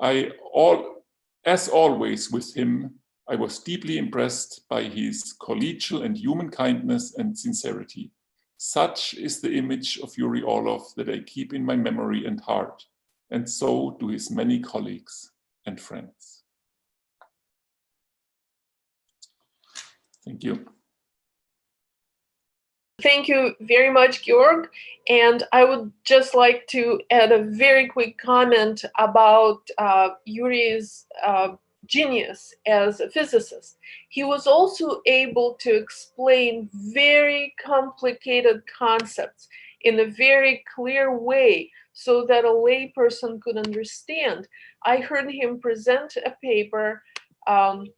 As always with him, I was deeply impressed by his collegial and human kindness and sincerity. Such is the image of Yuri Orlov that I keep in my memory and heart, and so do his many colleagues and friends. Thank you. Thank you very much, Georg. And I would just like to add a very quick comment about Yuri's genius as a physicist. He was also able to explain very complicated concepts in a very clear way so that a layperson could understand. I heard him present a paper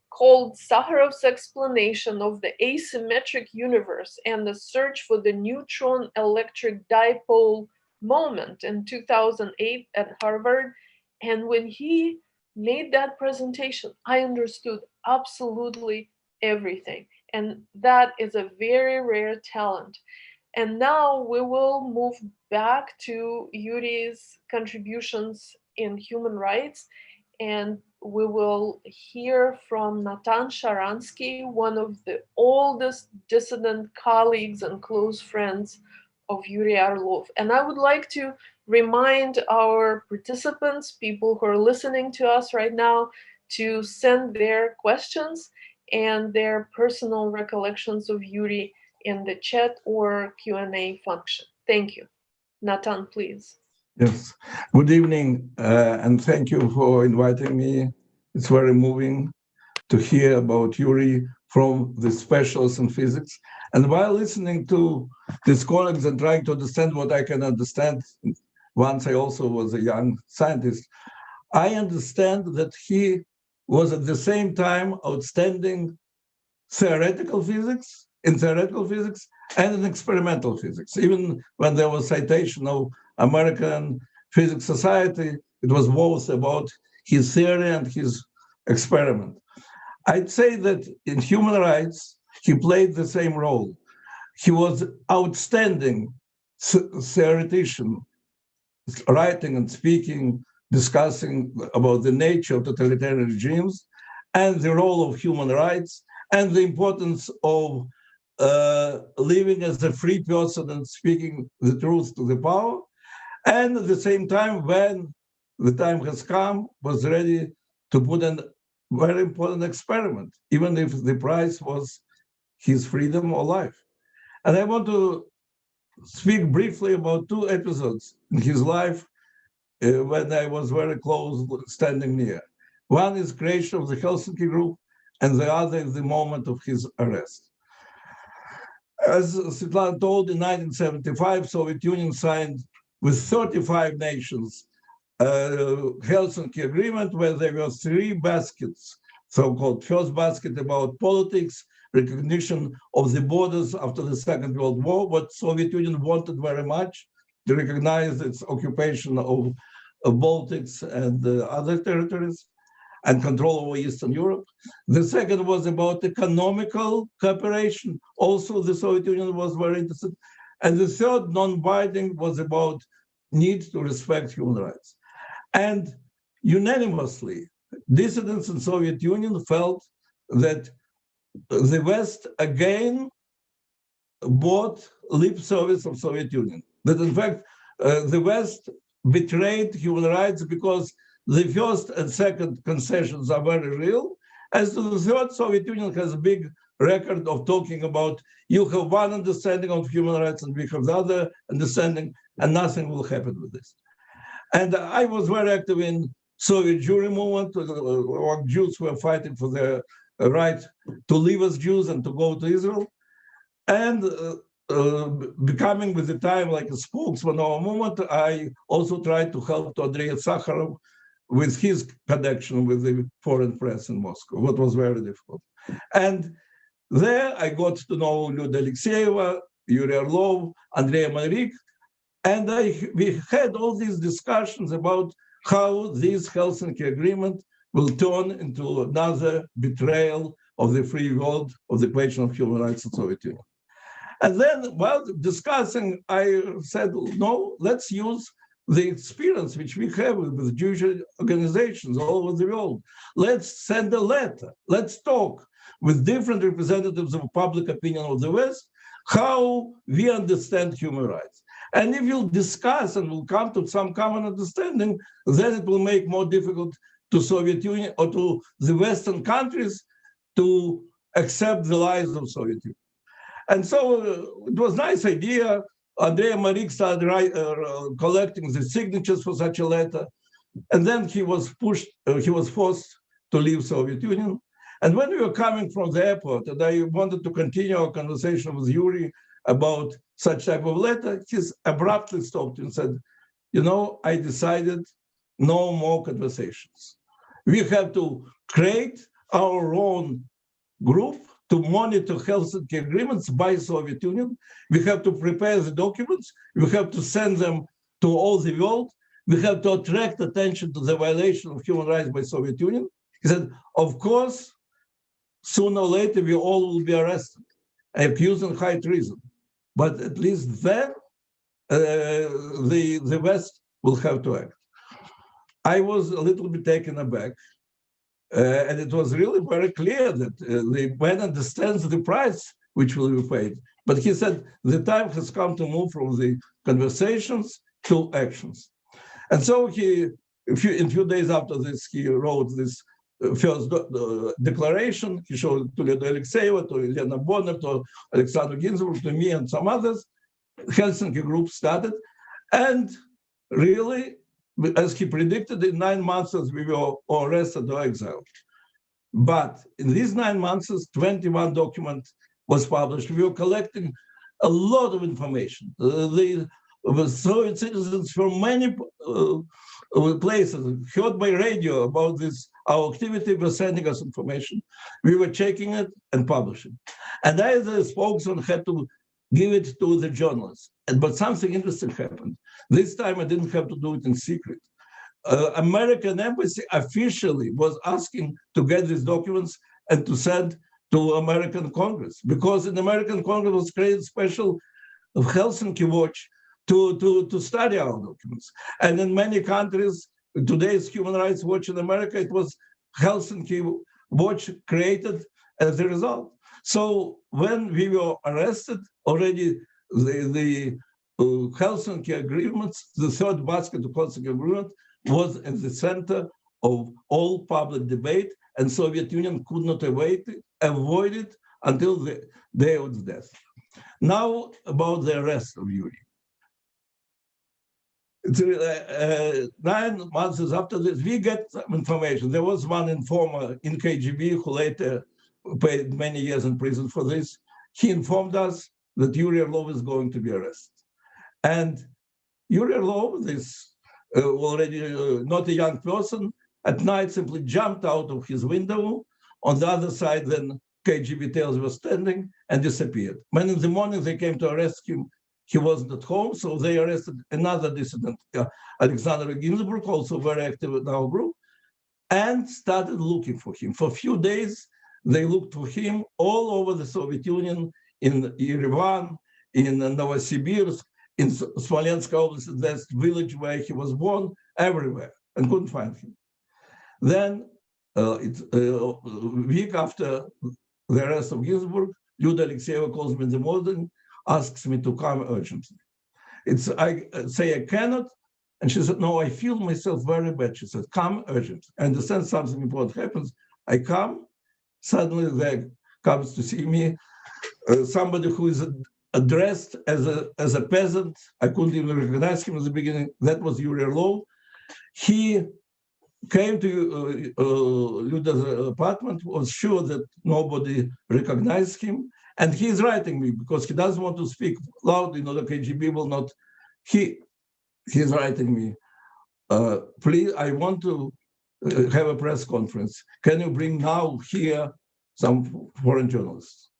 called Sakharov's Explanation of the Asymmetric Universe and the Search for the Neutron Electric Dipole Moment in 2008 at Harvard. And when he made that presentation, I understood absolutely everything. And that is a very rare talent. And now we will move back to Yuri's contributions in human rights, and we will hear from Natan Sharansky, one of the oldest dissident colleagues and close friends of Yuri Orlov. And I would like to remind our participants, people who are listening to us right now, to send their questions and their personal recollections of Yuri in the chat or Q&A function. Thank you. Natan, please. Yes, good evening, and thank you for inviting me. It's very moving to hear about Yuri from the specialists in physics. And while listening to these colleagues and trying to understand what I can understand, once I also was a young scientist, I understand that he was at the same time outstanding theoretical physics, in theoretical physics and in experimental physics. Even when there was citation of American Physics Society, it was both about his theory and his experiment. I'd say that in human rights, he played the same role. He was outstanding theoretician, writing and speaking, discussing about the nature of totalitarian regimes and the role of human rights and the importance of living as a free person and speaking the truth to the power. And at the same time, when the time has come, was ready to put a very important experiment, even if the price was his freedom or life. And I want to speak briefly about two episodes in his life when I was very close, standing near. One is creation of the Helsinki Group, and the other is the moment of his arrest. As Svetlana told, in 1975, Soviet Union signed with 35 nations Helsinki Agreement, where there were three baskets, so-called first basket about politics, recognition of the borders after the Second World War, what Soviet Union wanted very much, to recognize its occupation of Baltics and other territories, and control over Eastern Europe. The second was about economical cooperation. Also, the Soviet Union was very interested. And the third, non-binding, was about need to respect human rights. And unanimously, dissidents in Soviet Union felt that the West again bought lip service of Soviet Union. That in fact, the West betrayed human rights because the first and second concessions are very real. As to the third, Soviet Union has a big record of talking about you have one understanding of human rights and we have the other understanding, and nothing will happen with this. And I was very active in Soviet Jewry movement. Jews were fighting for their right to live as Jews and to go to Israel. And becoming with the time like a spokesman of our movement, I also tried to help to Andrei Sakharov with his connection with the foreign press in Moscow, what was very difficult. And there I got to know Lyuda Alexeyeva, Yuri Orlov, Andrei Malrik, and we had all these discussions about how this Helsinki Agreement will turn into another betrayal of the free world, of the question of human rights in the Soviet Union. And then while discussing, I said, no, let's use the experience which we have with Jewish organizations all over the world. Let's send a letter. Let's talk with different representatives of public opinion of the West, how we understand human rights. And if you'll discuss and we'll come to some common understanding, then it will make more difficult to Soviet Union or to the Western countries to accept the lies of Soviet Union. And so it was a nice idea. Andrei Malrik started collecting the signatures for such a letter. And then he was forced to leave Soviet Union. And when we were coming from the airport, and I wanted to continue our conversation with Yuri about such type of letter, he abruptly stopped and said, you know, I decided no more conversations. We have to create our own group to monitor Helsinki agreements by Soviet Union. We have to prepare the documents. We have to send them to all the world. We have to attract attention to the violation of human rights by Soviet Union. He said, of course, sooner or later, we all will be arrested, accused of high treason. But at least then, the West will have to act. I was a little bit taken aback. And it was really very clear that the man understands the price which will be paid. But he said the time has come to move from the conversations to actions. And so in a few days after this, he wrote this first declaration. He showed it to Lyuda Alexeyeva, to Elena Bonner, to Alexander Ginsburg, to me and some others. Helsinki Group started. And really, as he predicted, in 9 months we were arrested or exiled. But in these 9 months, 21 documents was published. We were collecting a lot of information. The Soviet citizens from many places heard by radio about this, our activity, were sending us information. We were checking it and publishing. And I, as a spokesman, had to give it to the journalists. But something interesting happened. This time I didn't have to do it in secret. American embassy officially was asking to get these documents and to send to American Congress, because in American Congress was created special Helsinki Watch to study our documents. And in many countries, today's Human Rights Watch in America, it was Helsinki Watch created as a result. So when we were arrested, already the Helsinki agreements, the third basket of Helsinki agreement, was at the center of all public debate, and Soviet Union could not avoid it until the day of his death. Now about the arrest of Yuri. 9 months after this, we get some information. There was one informer in KGB who later paid many years in prison for this. He informed us that Yuri Orlov is going to be arrested. And Yuri Orlov, this already not a young person, at night simply jumped out of his window. On the other side, then KGB tails were standing and disappeared. When in the morning they came to arrest him, he wasn't at home, so they arrested another dissident, Alexander Ginsburg, also very active in our group, and started looking for him. For a few days, they looked for him all over the Soviet Union, in Yerevan, in Novosibirsk, in Smolensk Oblast, that village where he was born, everywhere, and couldn't find him. Then, a week after the arrest of Ginsburg, Lyuda Alexeyeva calls me in the morning, asks me to come urgently. I say I cannot, and she said, no, I feel myself very bad. She said, come urgently. I understand something important happens. I come, suddenly there comes to see me somebody who is addressed as a peasant. I couldn't even recognize him at the beginning. That was Yuri Orlov. He came to Lyuda's apartment, was sure that nobody recognized him. And he's writing me because he doesn't want to speak loud, the KGB will not. He's writing me, please, I want to have a press conference. Can you bring now here some foreign journalists?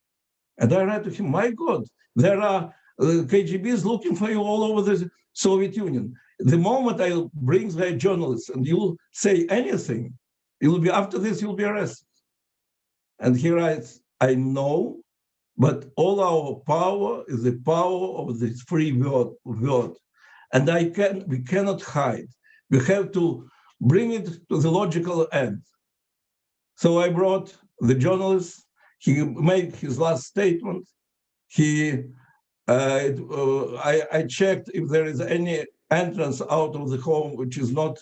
And I write to him, my God, there are KGBs looking for you all over the Soviet Union. The moment I bring the journalists and you say anything, you'll be, after this, you'll be arrested. And he writes, I know, but all our power is the power of this free word. And we cannot hide. We have to bring it to the logical end. So I brought the journalist. He made his last statement. I checked if there is any entrance out of the home which is not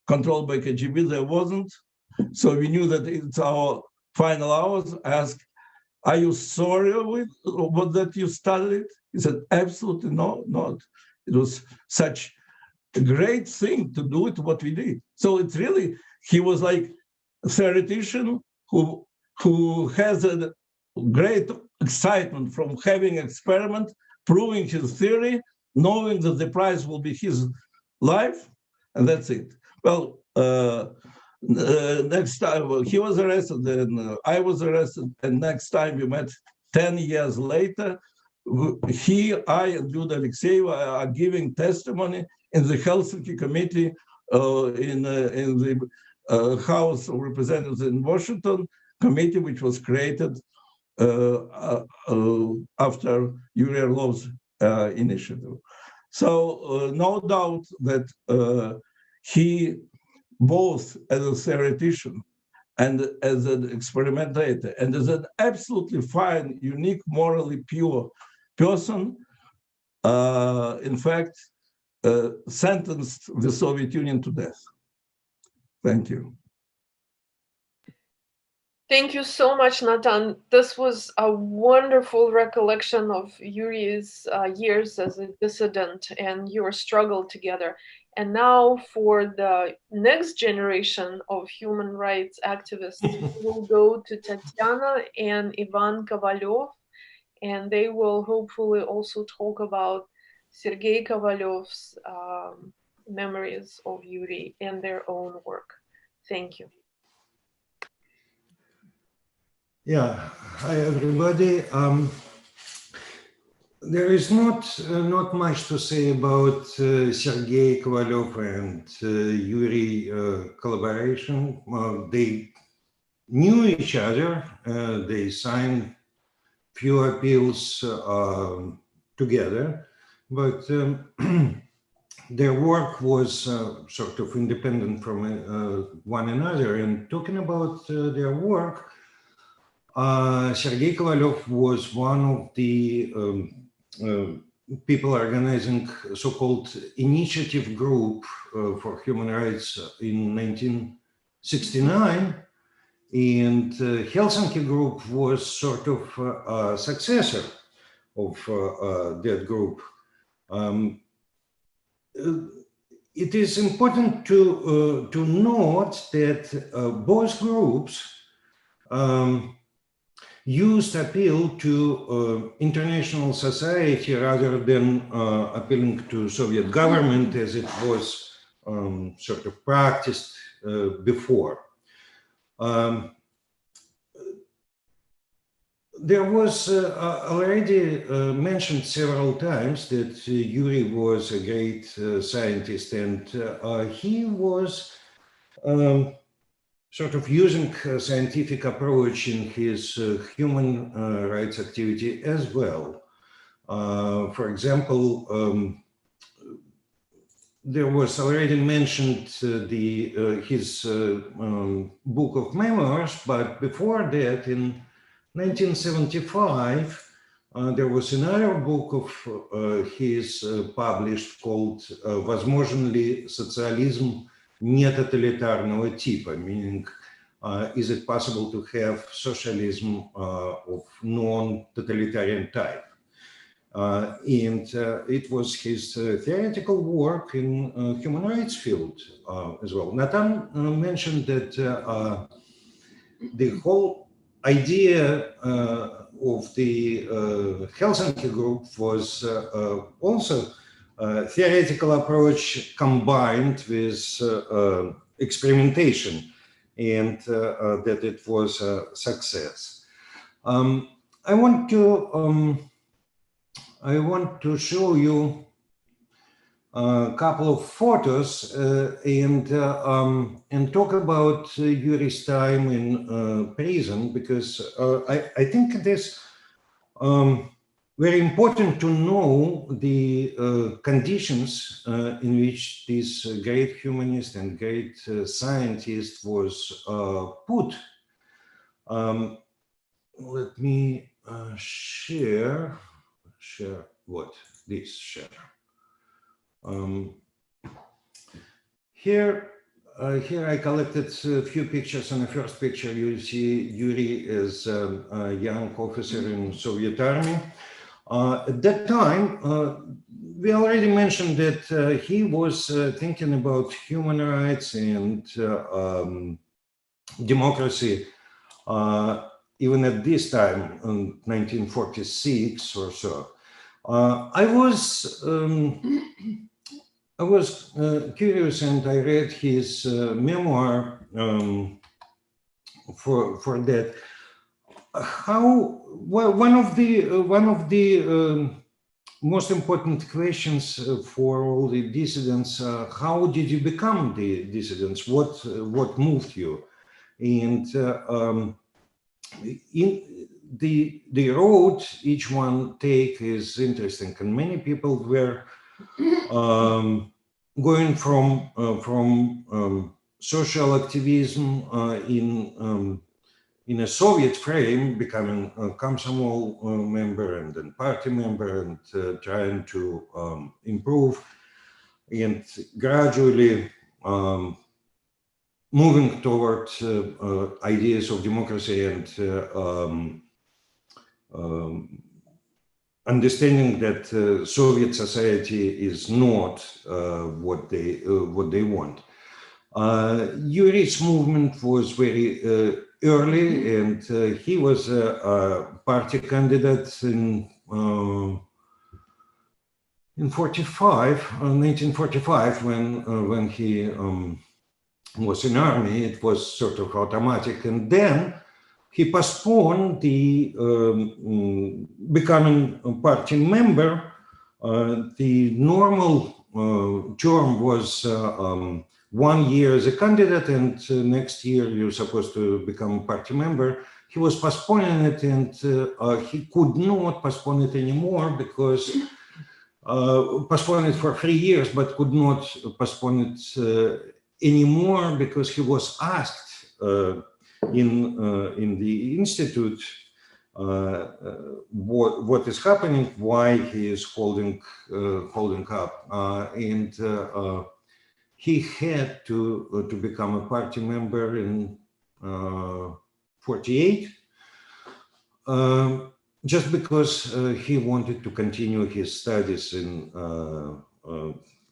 controlled by KGB. There wasn't. So we knew that it's our final hours. I asked, are you sorry with what that you studied? He said, absolutely no, not. It was such a great thing to do it, what we did. So it's really, he was like a theoretician who has a great excitement from having an experiment, proving his theory, knowing that the prize will be his life, and that's it. Well, next time he was arrested, and I was arrested, and next time we met 10 years later, I and Lyuda Alexeyeva are giving testimony in the Helsinki Committee in the House of Representatives in Washington, committee which was created after Yuri Orlov's initiative. So no doubt that he, both as a theoretician and as an experimentator and as an absolutely fine, unique, morally pure person, in fact, sentenced the Soviet Union to death. Thank you. Thank you so much, Natan. This was a wonderful recollection of Yuri's years as a dissident and your struggle together. And now for the next generation of human rights activists, we'll go to Tatiana and Ivan Kovalev, and they will hopefully also talk about Sergei Kovalev's memories of Yuri and their own work. Thank you. Yeah, hi everybody. There is not much to say about Sergei Kovalev and Yuri collaboration. They knew each other. They signed few appeals together, but their work was sort of independent from one another. And talking about their work, Sergei Kovalev was one of the people organizing so-called Initiative Group for Human Rights in 1969. And Helsinki Group was sort of a successor of that group. It is important to note that both groups used appeal to international society rather than appealing to Soviet government as it was sort of practiced before. There was already mentioned several times that Yuri was a great scientist, and he was sort of using a scientific approach in his human rights activity as well. For example, there was already mentioned his book of memoirs, but before that, in 1975, there was another book of his published called «Возможен ли социализм нетоталитарного типа», meaning, is it possible to have socialism of non-totalitarian type? And it was his theoretical work in human rights field as well. Natan mentioned that the whole idea of the Helsinki Group was also a theoretical approach combined with experimentation, and that it was a success. I want to show you a couple of photos and talk about Yuri's time in prison, because I think it is very important to know the conditions in which this great humanist and great scientist was put. Let me share what? This share. Here I collected a few pictures. In the first picture, you see Yuri as a young officer in Soviet army. At that time, we already mentioned that he was thinking about human rights and democracy even at this time, in 1946 or so. I was curious, and I read his memoir for that. One of the most important questions for all the dissidents: how did you become the dissidents? What moved you? And in the road each one take is interesting, and many people were going from social activism in a Soviet frame, becoming a Komsomol member and then party member, and trying to improve, and gradually moving towards ideas of democracy and understanding that Soviet society is not what they want. Yuri's movement was very early, and he was a party candidate in 1945, when he was in army. It was sort of automatic, and then he postponed the becoming a party member. The normal term was 1 year as a candidate, and next year you're supposed to become a party member. He was postponing it, and he could not postpone it anymore because postponed it for 3 years, but could not postpone it anymore because he was asked in the institute what is happening, why he is holding up, and he had to become a party member in 48, just because he wanted to continue his studies in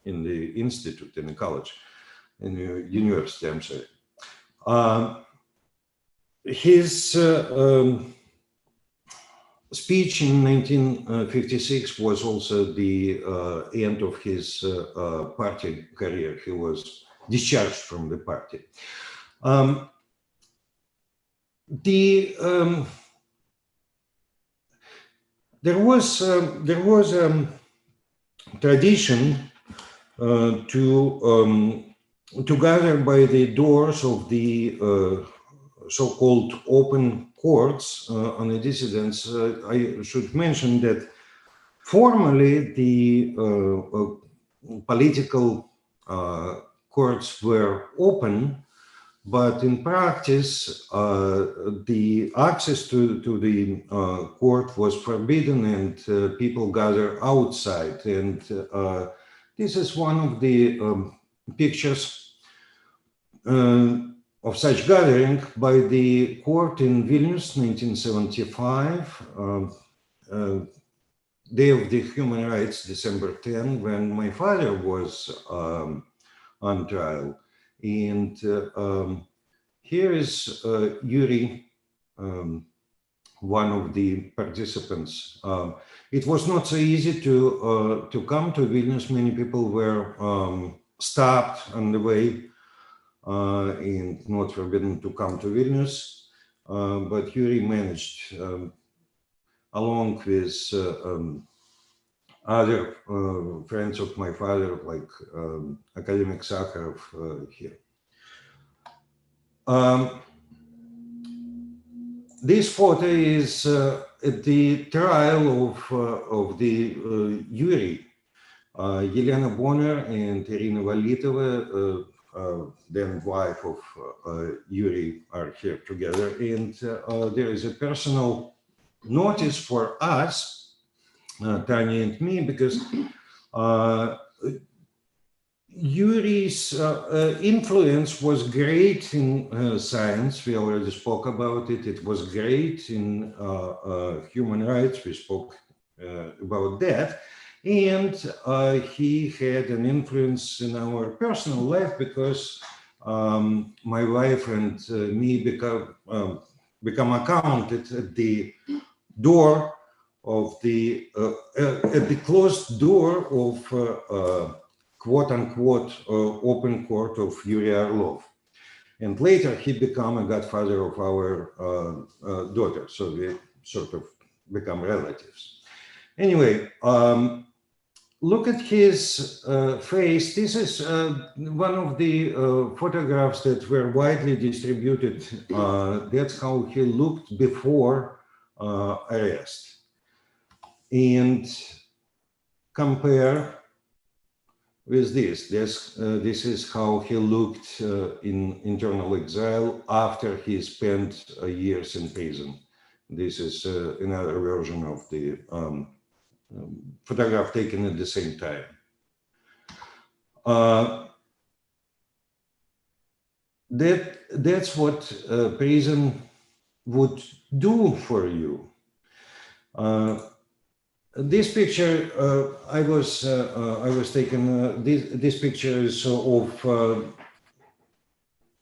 the institute, in the college, in the university, I'm sorry. His speech in 1956 was also the end of his party career. He was discharged from the party. There was a tradition to gather by the doors of the so-called open courts on the dissidents. I should mention that formally the political courts were open, but in practice the access to the court was forbidden, and people gather outside. And this is one of the pictures of such gathering by the court in Vilnius, 1975, Day of the Human Rights, December 10, when my father was on trial. And here is Yuri, one of the participants. It was not so easy to come to Vilnius. Many people were stopped on the way and not forbidden to come to Vilnius, but Yuri managed, along with other friends of my father, like academic Sakharov here. This photo is at the trial of the Yuri. Yelena Bonner and Irina Valitova, then wife of Yuri, are here together. And there is a personal notice for us, Tanya and me, because Yuri's influence was great in science. We already spoke about it. It was great in human rights. We spoke about that. And he had an influence in our personal life because my wife and me become accounted at the door of the at the closed door of quote unquote open court of Yuri Orlov. And later he became a godfather of our daughter. So we sort of become relatives. Anyway, look at his face. This is one of the photographs that were widely distributed. That's how he looked before arrest. And compare with this. This is how he looked in internal exile after he spent years in prison. This is another version of the photograph taken at the same time. That's what prison would do for you. This picture, I was taken. This picture is of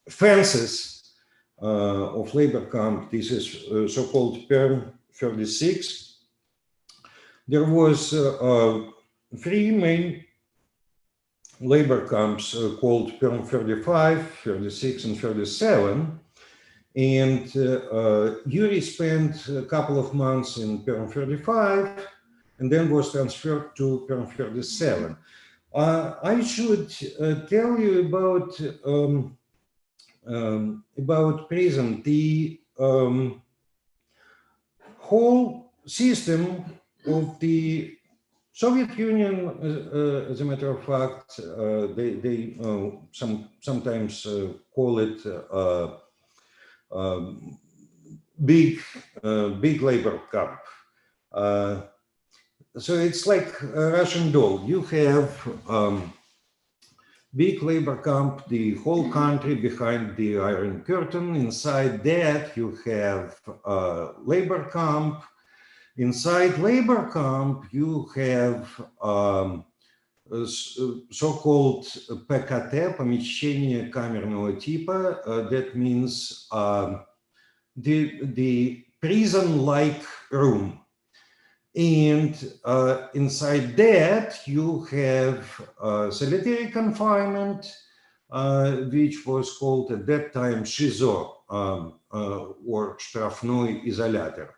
fences of labor camp. This is so-called Perm 36. There was 3 main labor camps called Perm 35, 36, and 37. And Yuri spent a couple of months in Perm 35 and then was transferred to Perm 37. I should tell you about prison. The whole system of the Soviet Union, as a matter of fact, they sometimes call it big labor camp. So it's like a Russian doll. You have big labor camp, the whole country behind the Iron Curtain. Inside that, you have labor camp. Inside labor camp, you have so-called PKT, помещение камерного типа. That means the prison-like room. And inside that, you have solitary confinement, which was called at that time ШИЗО, or штрафной изолятор.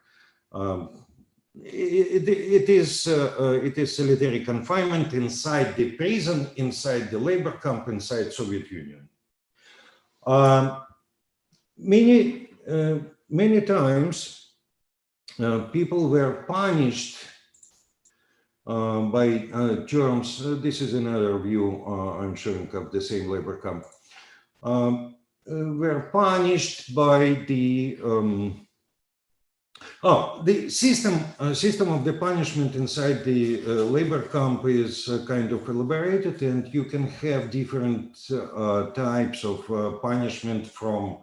It is solitary confinement inside the prison, inside the labor camp, inside Soviet Union. Many times, people were punished by terms. This is another view I'm showing of the same labor camp. Were punished by the system of the punishment inside the labor camp is kind of elaborated, and you can have different types of punishment from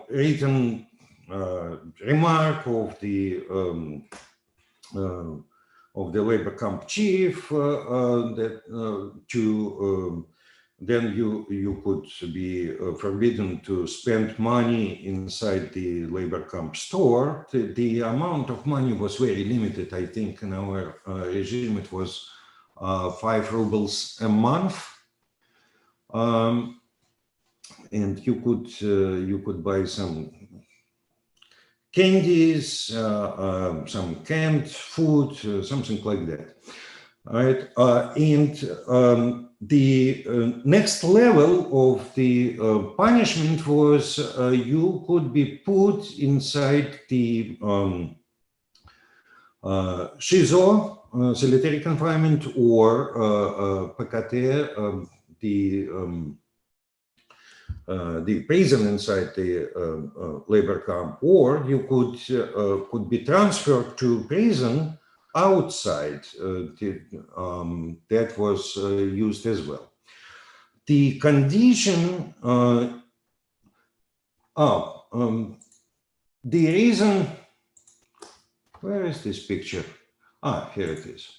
written remark of the labor camp chief then you could be forbidden to spend money inside the labor camp store. The amount of money was very limited. I think in our regime it was 5 rubles a month. And you could buy some candies, some canned food, something like that. All right, and the next level of the punishment was you could be put inside the ШИЗО, solitary confinement, or PKT, the prison inside the labor camp, or you could be transferred to prison outside. That was used as well. The condition, the reason, where is this picture? Here it is.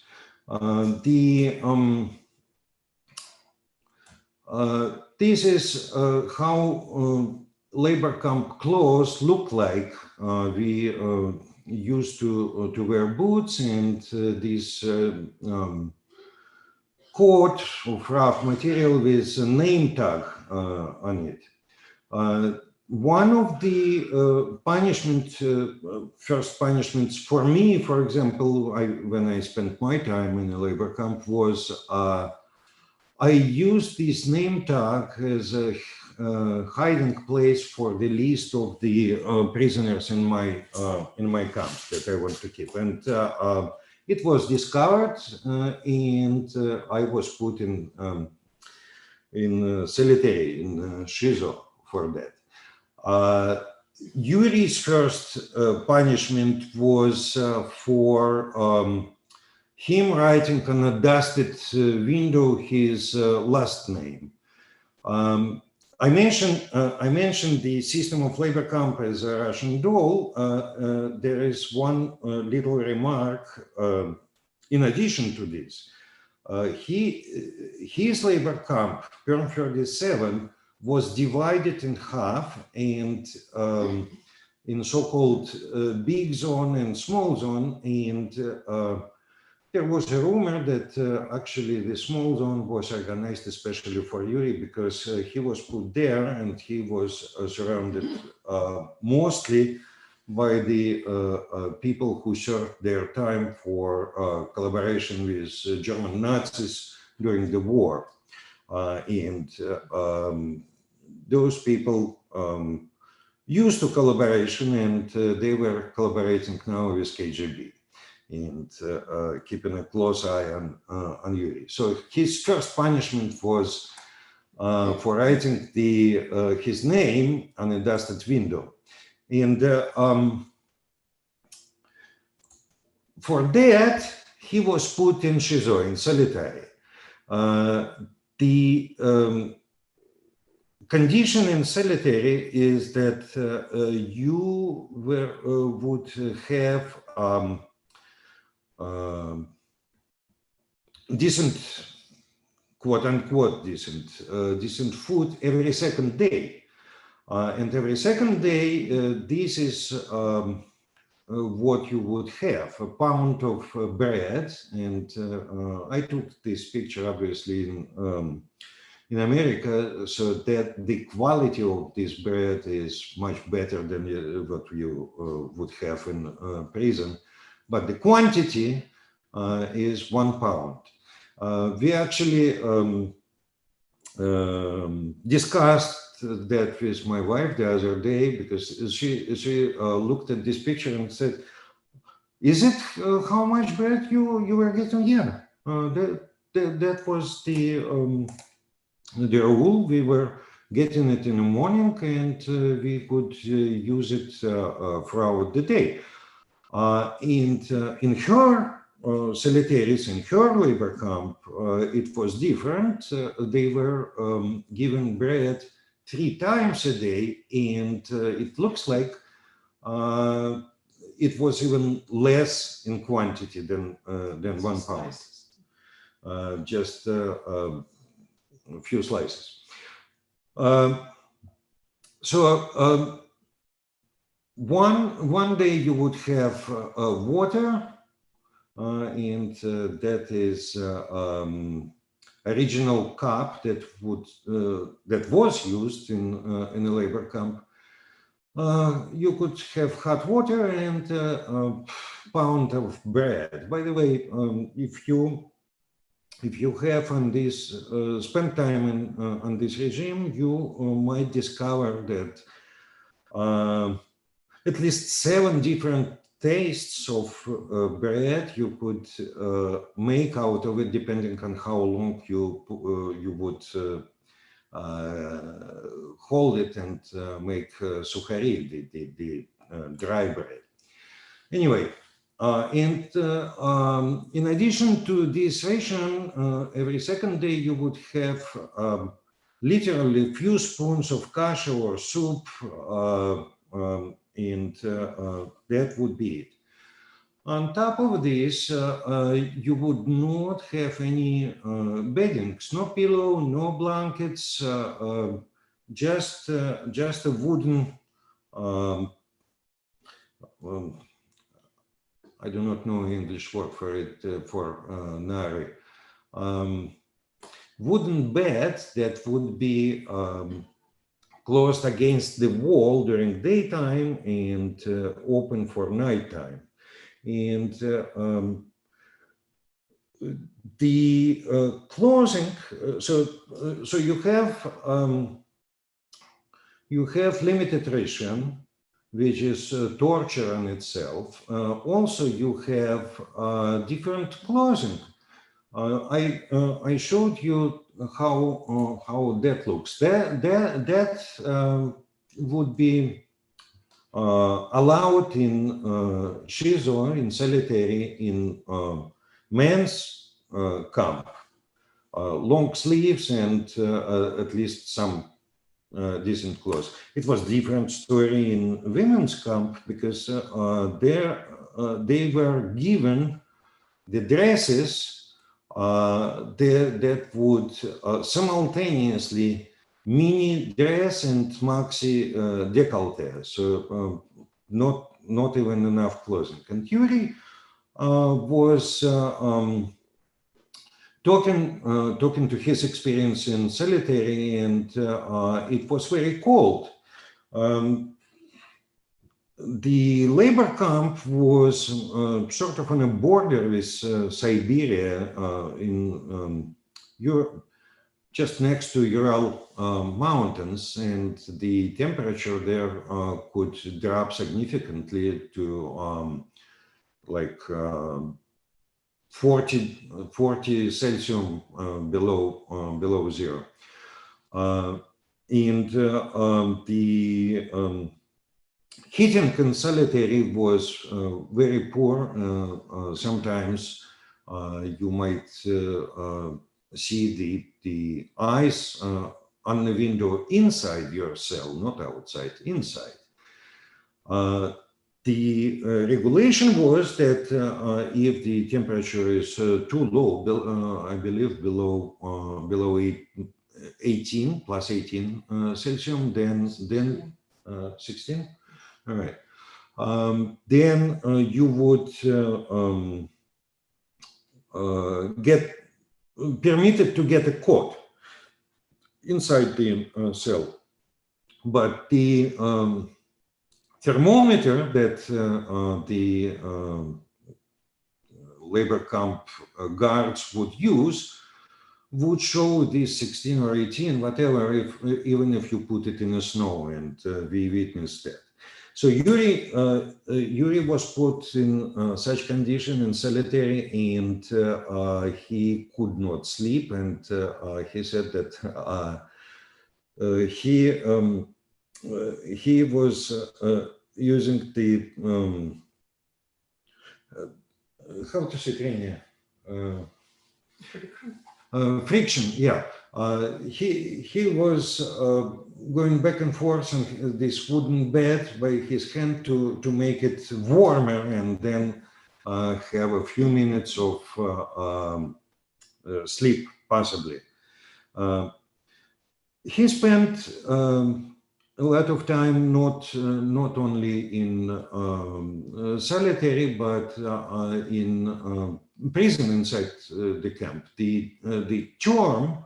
This is how labor camp clothes look like. We used to wear boots and this coat of rough material with a name tag on it. One of the first punishments for me, for example, when I spent my time in a labor camp, was I used this name tag as a hiding place for the list of the prisoners in my camp that I want to keep, and it was discovered, and I was put in solitary, in ШИЗО for that. Yuri's first punishment was for him writing on a dusted window his last name. I mentioned the system of labor camp as a Russian doll. There is one little remark in addition to this. His labor camp, Perm 37, was divided in half, and in so-called big zone and small zone, and there was a rumor that actually the small zone was organized especially for Yuri, because he was put there and he was surrounded mostly by the people who served their time for collaboration with German Nazis during the war. Those people used to collaboration, and they were collaborating now with KGB and keeping a close eye on Yuri. So his first punishment was for writing his name on a dusted window. And for that, he was put in shizo, in solitary. The condition in solitary is that you would have decent, quote unquote, decent food every second day. And every second day, this is what you would have, a pound of bread. And I took this picture, obviously, in America, so that the quality of this bread is much better than what you would have in prison. But the quantity is 1 pound. We actually discussed that with my wife the other day, because she looked at this picture and said, "Is it how much bread you were getting?" Yeah, that was the rule. We were getting it in the morning, and we could use it throughout the day. And in her solitaries, in her labor camp, it was different. They were given bread 3 times a day, and it looks like it was even less in quantity than 1 pound, just a few slices. So one day you would have water, and that is original CAPP that was used in a labor camp. You could have hot water and a pound of bread. By the way, if you have on this spend time on this regime, you might discover that at least 7 different tastes of bread you could make out of it, depending on how long you would hold it and make sukhari, the dry bread. Anyway, and in addition to this ration, every second day you would have literally a few spoons of kasha or soup, and that would be it. On top of this, you would not have any beddings, no pillow, no blankets, just a wooden, I do not know English word for it, for nari, wooden bed that would be closed against the wall during daytime and open for nighttime. And the closing, so you have limited ration, which is torture in itself. Also, you have different clothing. I showed you how that looks. That would be allowed in shizo, in solitary, in men's camp. Long sleeves and at least some decent clothes. It was different story in women's camp, because they were given the dresses that would simultaneously mini dress and maxi décolleté, so not even enough clothing. And Yuri was talking to his experience in solitary, and it was very cold. the labor camp was sort of on a border with Siberia in Europe, just next to Ural mountains, and the temperature there could drop significantly to like 40 Celsius below zero. And the heating in solitary was very poor. Sometimes you might see the ice on the window inside your cell, not outside, inside. The regulation was that if the temperature is too low, I believe below 18 plus 18 Celsius, then 16. All right. Then you would get permitted to get a cot inside the cell, but the thermometer that the labor camp guards would use would show this 16 or 18, whatever, even if you put it in the snow, and we witnessed that. So Yuri was put in such condition in solitary, and he could not sleep, and he said that he was using the how to say friction, yeah. He was going back and forth on this wooden bed by his hand to make it warmer, and then have a few minutes of sleep, possibly. He spent a lot of time not only in solitary, but in prison inside the camp. The term,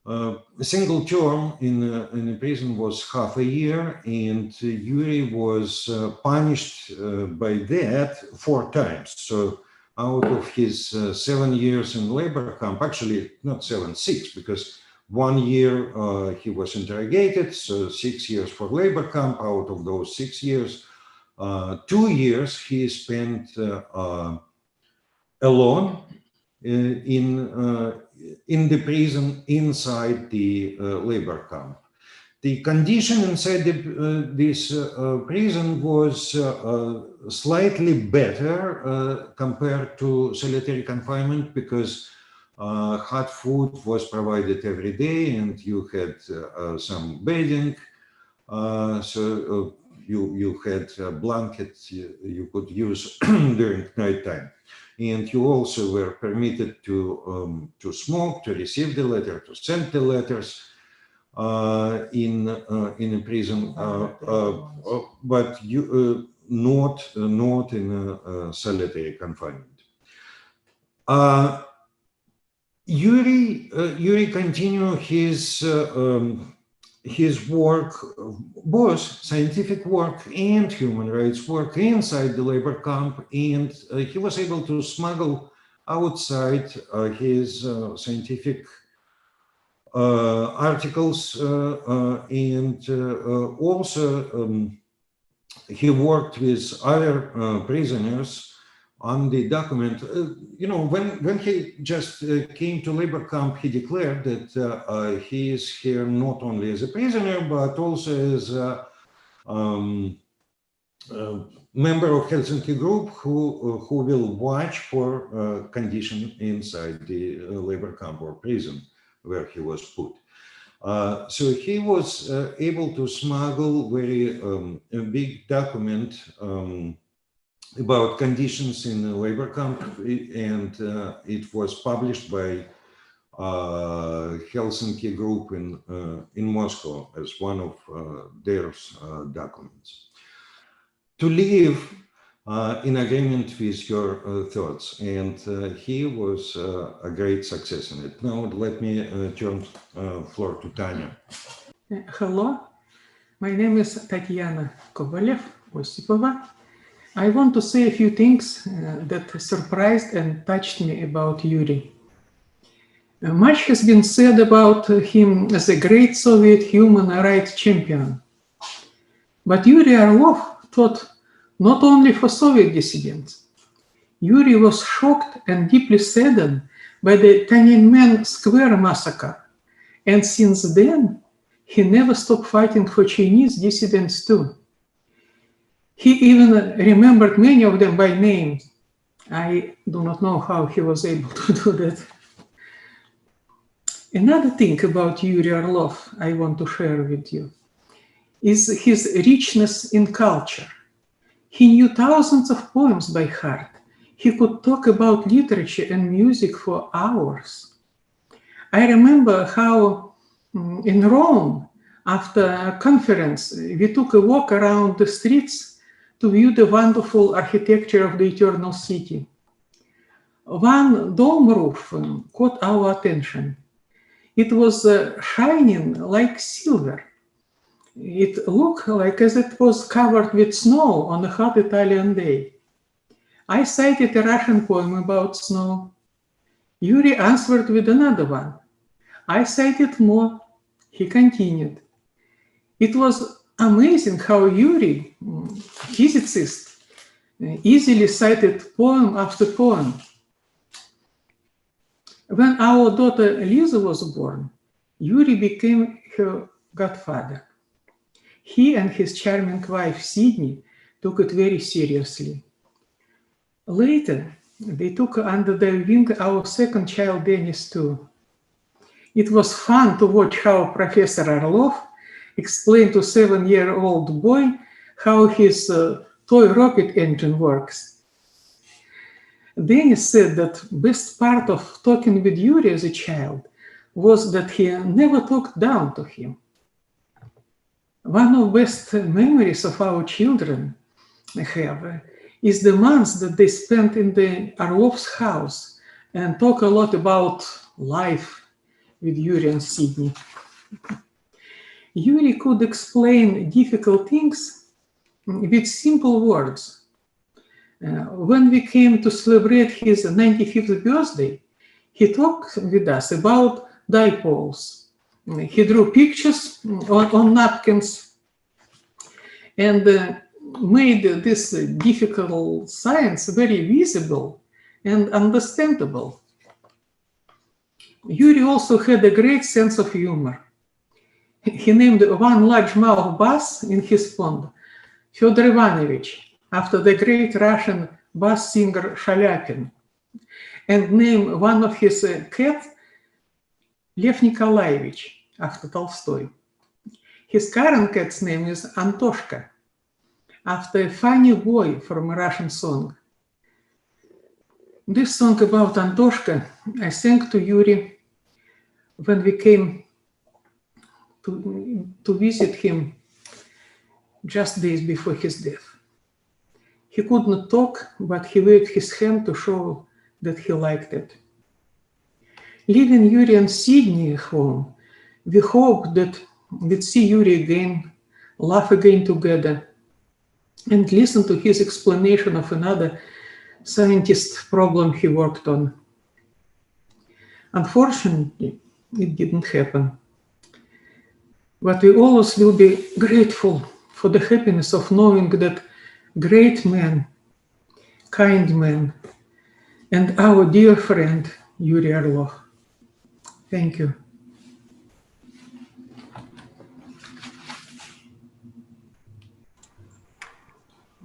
a single term in a prison was half a year, and Yuri was punished by that 4 times. So out of his 7 years in labor camp, actually not 7, 6, because 1 year he was interrogated, so 6 years for labor camp. Out of those 6 years, 2 years he spent alone in the prison inside the labor camp. The condition inside this prison was slightly better compared to solitary confinement, because hot food was provided every day, and you had some bedding, so you had blankets you could use during nighttime, and you also were permitted to smoke, to receive the letter, to send the letters in a prison, but you not in a solitary confinement. Yuri continued his work, both scientific work and human rights work inside the labor camp, and he was able to smuggle outside his scientific articles, and also he worked with other prisoners on the document. When he just came to labor camp, he declared that he is here not only as a prisoner, but also as a member of Helsinki Group who will watch for condition inside the labor camp or prison where he was put. So he was able to smuggle a big document about conditions in the labor camp, and it was published by Helsinki Group in Moscow as one of their documents. To live in agreement with your thoughts, and he was a great success in it. Now let me turn floor to Tanya. Hello. My name is Tatiana Osipova. I want to say a few things that surprised and touched me about Yuri. Much has been said about him as a great Soviet human rights champion. But Yuri Orlov fought not only for Soviet dissidents. Yuri was shocked and deeply saddened by the Tiananmen Square massacre. And since then, he never stopped fighting for Chinese dissidents too. He even remembered many of them by name. I do not know how he was able to do that. Another thing about Yuri Orlov I want to share with you is his richness in culture. He knew thousands of poems by heart. He could talk about literature and music for hours. I remember how in Rome, after a conference, we took a walk around the streets to view the wonderful architecture of the Eternal City. One dome roof caught our attention. It was shining like silver. It looked like as it was covered with snow on a hot Italian day. I cited a Russian poem about snow. Yuri answered with another one. I cited more. He continued. It was amazing how Yuri, physicist, easily cited poem after poem. When our daughter Lisa was born, Yuri became her godfather. He and his charming wife Sydney took it very seriously. Later, they took under their wing our second child, Dennis, too. It was fun to watch how Professor Orlov explained to a 7-year-old boy how his toy rocket engine works. Dennis said that best part of talking with Yuri as a child was that he never talked down to him. One of the best memories of our children have is the months that they spent in the Orlov's house and talk a lot about life with Yuri and Sydney. Yuri could explain difficult things with simple words. When we came to celebrate his 95th birthday, he talked with us about dipoles. He drew pictures on napkins and made this difficult science very visible and understandable. Yuri also had a great sense of humor. He named one largemouth bass in his pond Fyodor Ivanovich, after the great Russian bass singer Shaliapin, and named one of his cats Lev Nikolaevich, after Tolstoy. His current cat's name is Antoshka, after a funny boy from a Russian song. This song about Antoshka I sang to Yuri when we came to visit him just days before his death. He could not talk, but he waved his hand to show that he liked it. Leaving Yuri and Sydney home, we hope that we'd see Yuri again, laugh again together, and listen to his explanation of another scientist problem he worked on. Unfortunately, it didn't happen. But we always will be grateful for the happiness of knowing that great man, kind man, and our dear friend, Yuri Orlov. Thank you.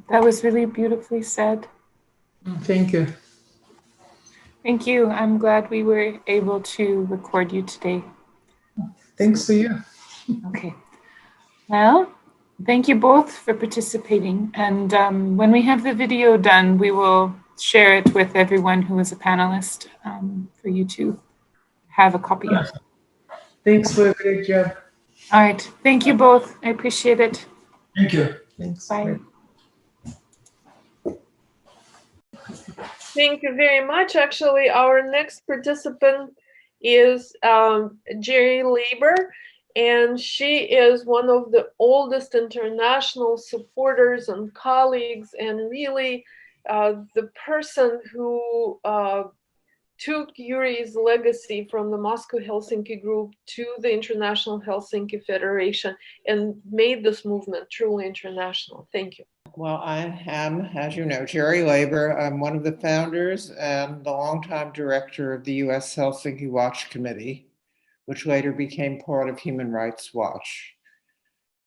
That was really beautifully said. Thank you. Thank you. I'm glad we were able to record you today. Thanks to you. Okay. Well, thank you both for participating. And when we have the video done, we will share it with everyone who is a panelist for you to have a copy of. Thanks for a great job. All right. Thank you both. I appreciate it. Thank you. Thanks. Bye. Thank you very much. Actually, our next participant is Jeri Leiber, And she is one of the oldest international supporters and colleagues, and really the person who took Yuri's legacy from the Moscow-Helsinki Group to the International Helsinki Federation and made this movement truly international. Thank you. Well, I am, as you know, Jeri Labor. I'm one of the founders and the longtime director of the U.S. Helsinki Watch Committee, which later became part of Human Rights Watch.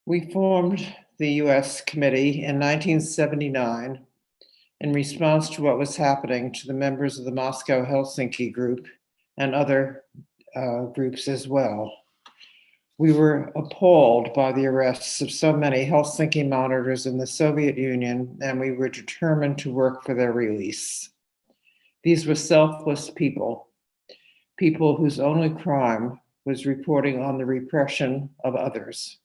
We formed the U.S. committee in 1979 in response to what was happening to the members of the Moscow-Helsinki Group and other groups as well. We were appalled by the arrests of so many Helsinki monitors in the Soviet Union, and we were determined to work for their release. These were selfless people, people whose only crime was reporting on the repression of others.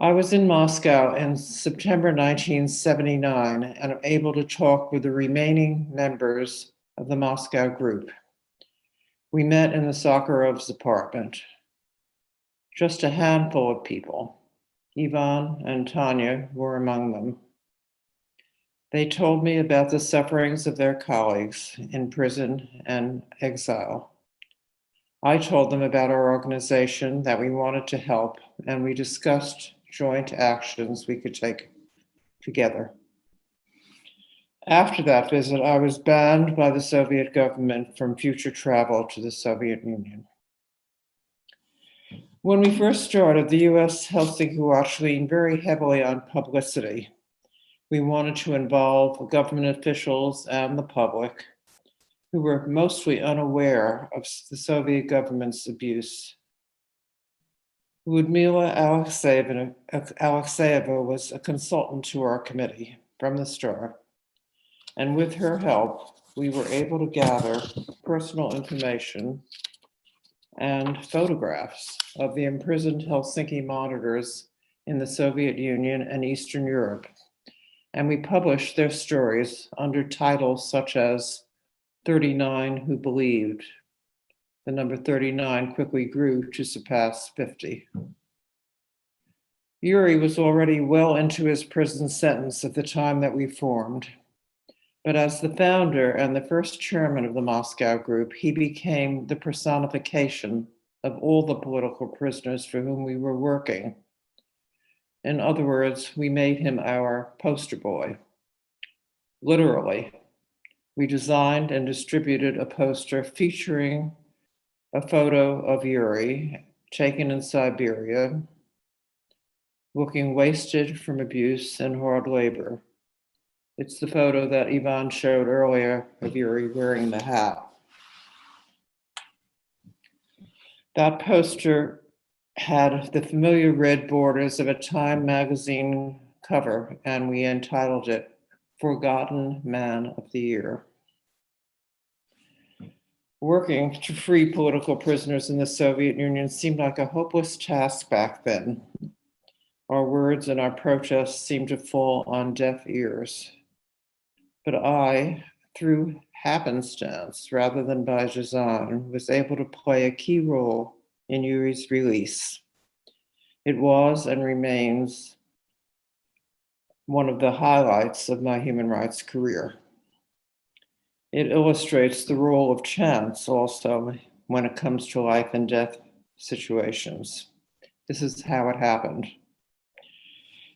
I was in Moscow in September 1979 and able to talk with the remaining members of the Moscow group. We met in the Sakharov's apartment. Just a handful of people. Ivan and Tanya were among them. They told me about the sufferings of their colleagues in prison and exile. I told them about our organization, that we wanted to help, and we discussed joint actions we could take together. After that visit, I was banned by the Soviet government from future travel to the Soviet Union. When we first started, the U.S. Helsinki Watch leaned very heavily on publicity. We wanted to involve government officials and the public, who were mostly unaware of the Soviet government's abuse. Ludmila Alexeyeva was a consultant to our committee from the start, and with her help, we were able to gather personal information and photographs of the imprisoned Helsinki monitors in the Soviet Union and Eastern Europe, and we published their stories under titles such as 39 Who Believed. The number 39 quickly grew to surpass 50. Yuri was already well into his prison sentence at the time that we formed, but as the founder and the first chairman of the Moscow group, he became the personification of all the political prisoners for whom we were working. In other words, we made him our poster boy. Literally, we designed and distributed a poster featuring a photo of Yuri taken in Siberia, looking wasted from abuse and hard labor. It's the photo that Ivan showed earlier of Yuri wearing the hat. That poster had the familiar red borders of a Time magazine cover, and we entitled it Forgotten Man of the Year. Working to free political prisoners in the Soviet Union seemed like a hopeless task back then. Our words and our protests seemed to fall on deaf ears. But I, through happenstance rather than by design, was able to play a key role in Yuri's release. It was and remains one of the highlights of my human rights career. It illustrates the role of chance also when it comes to life and death situations. This is how it happened.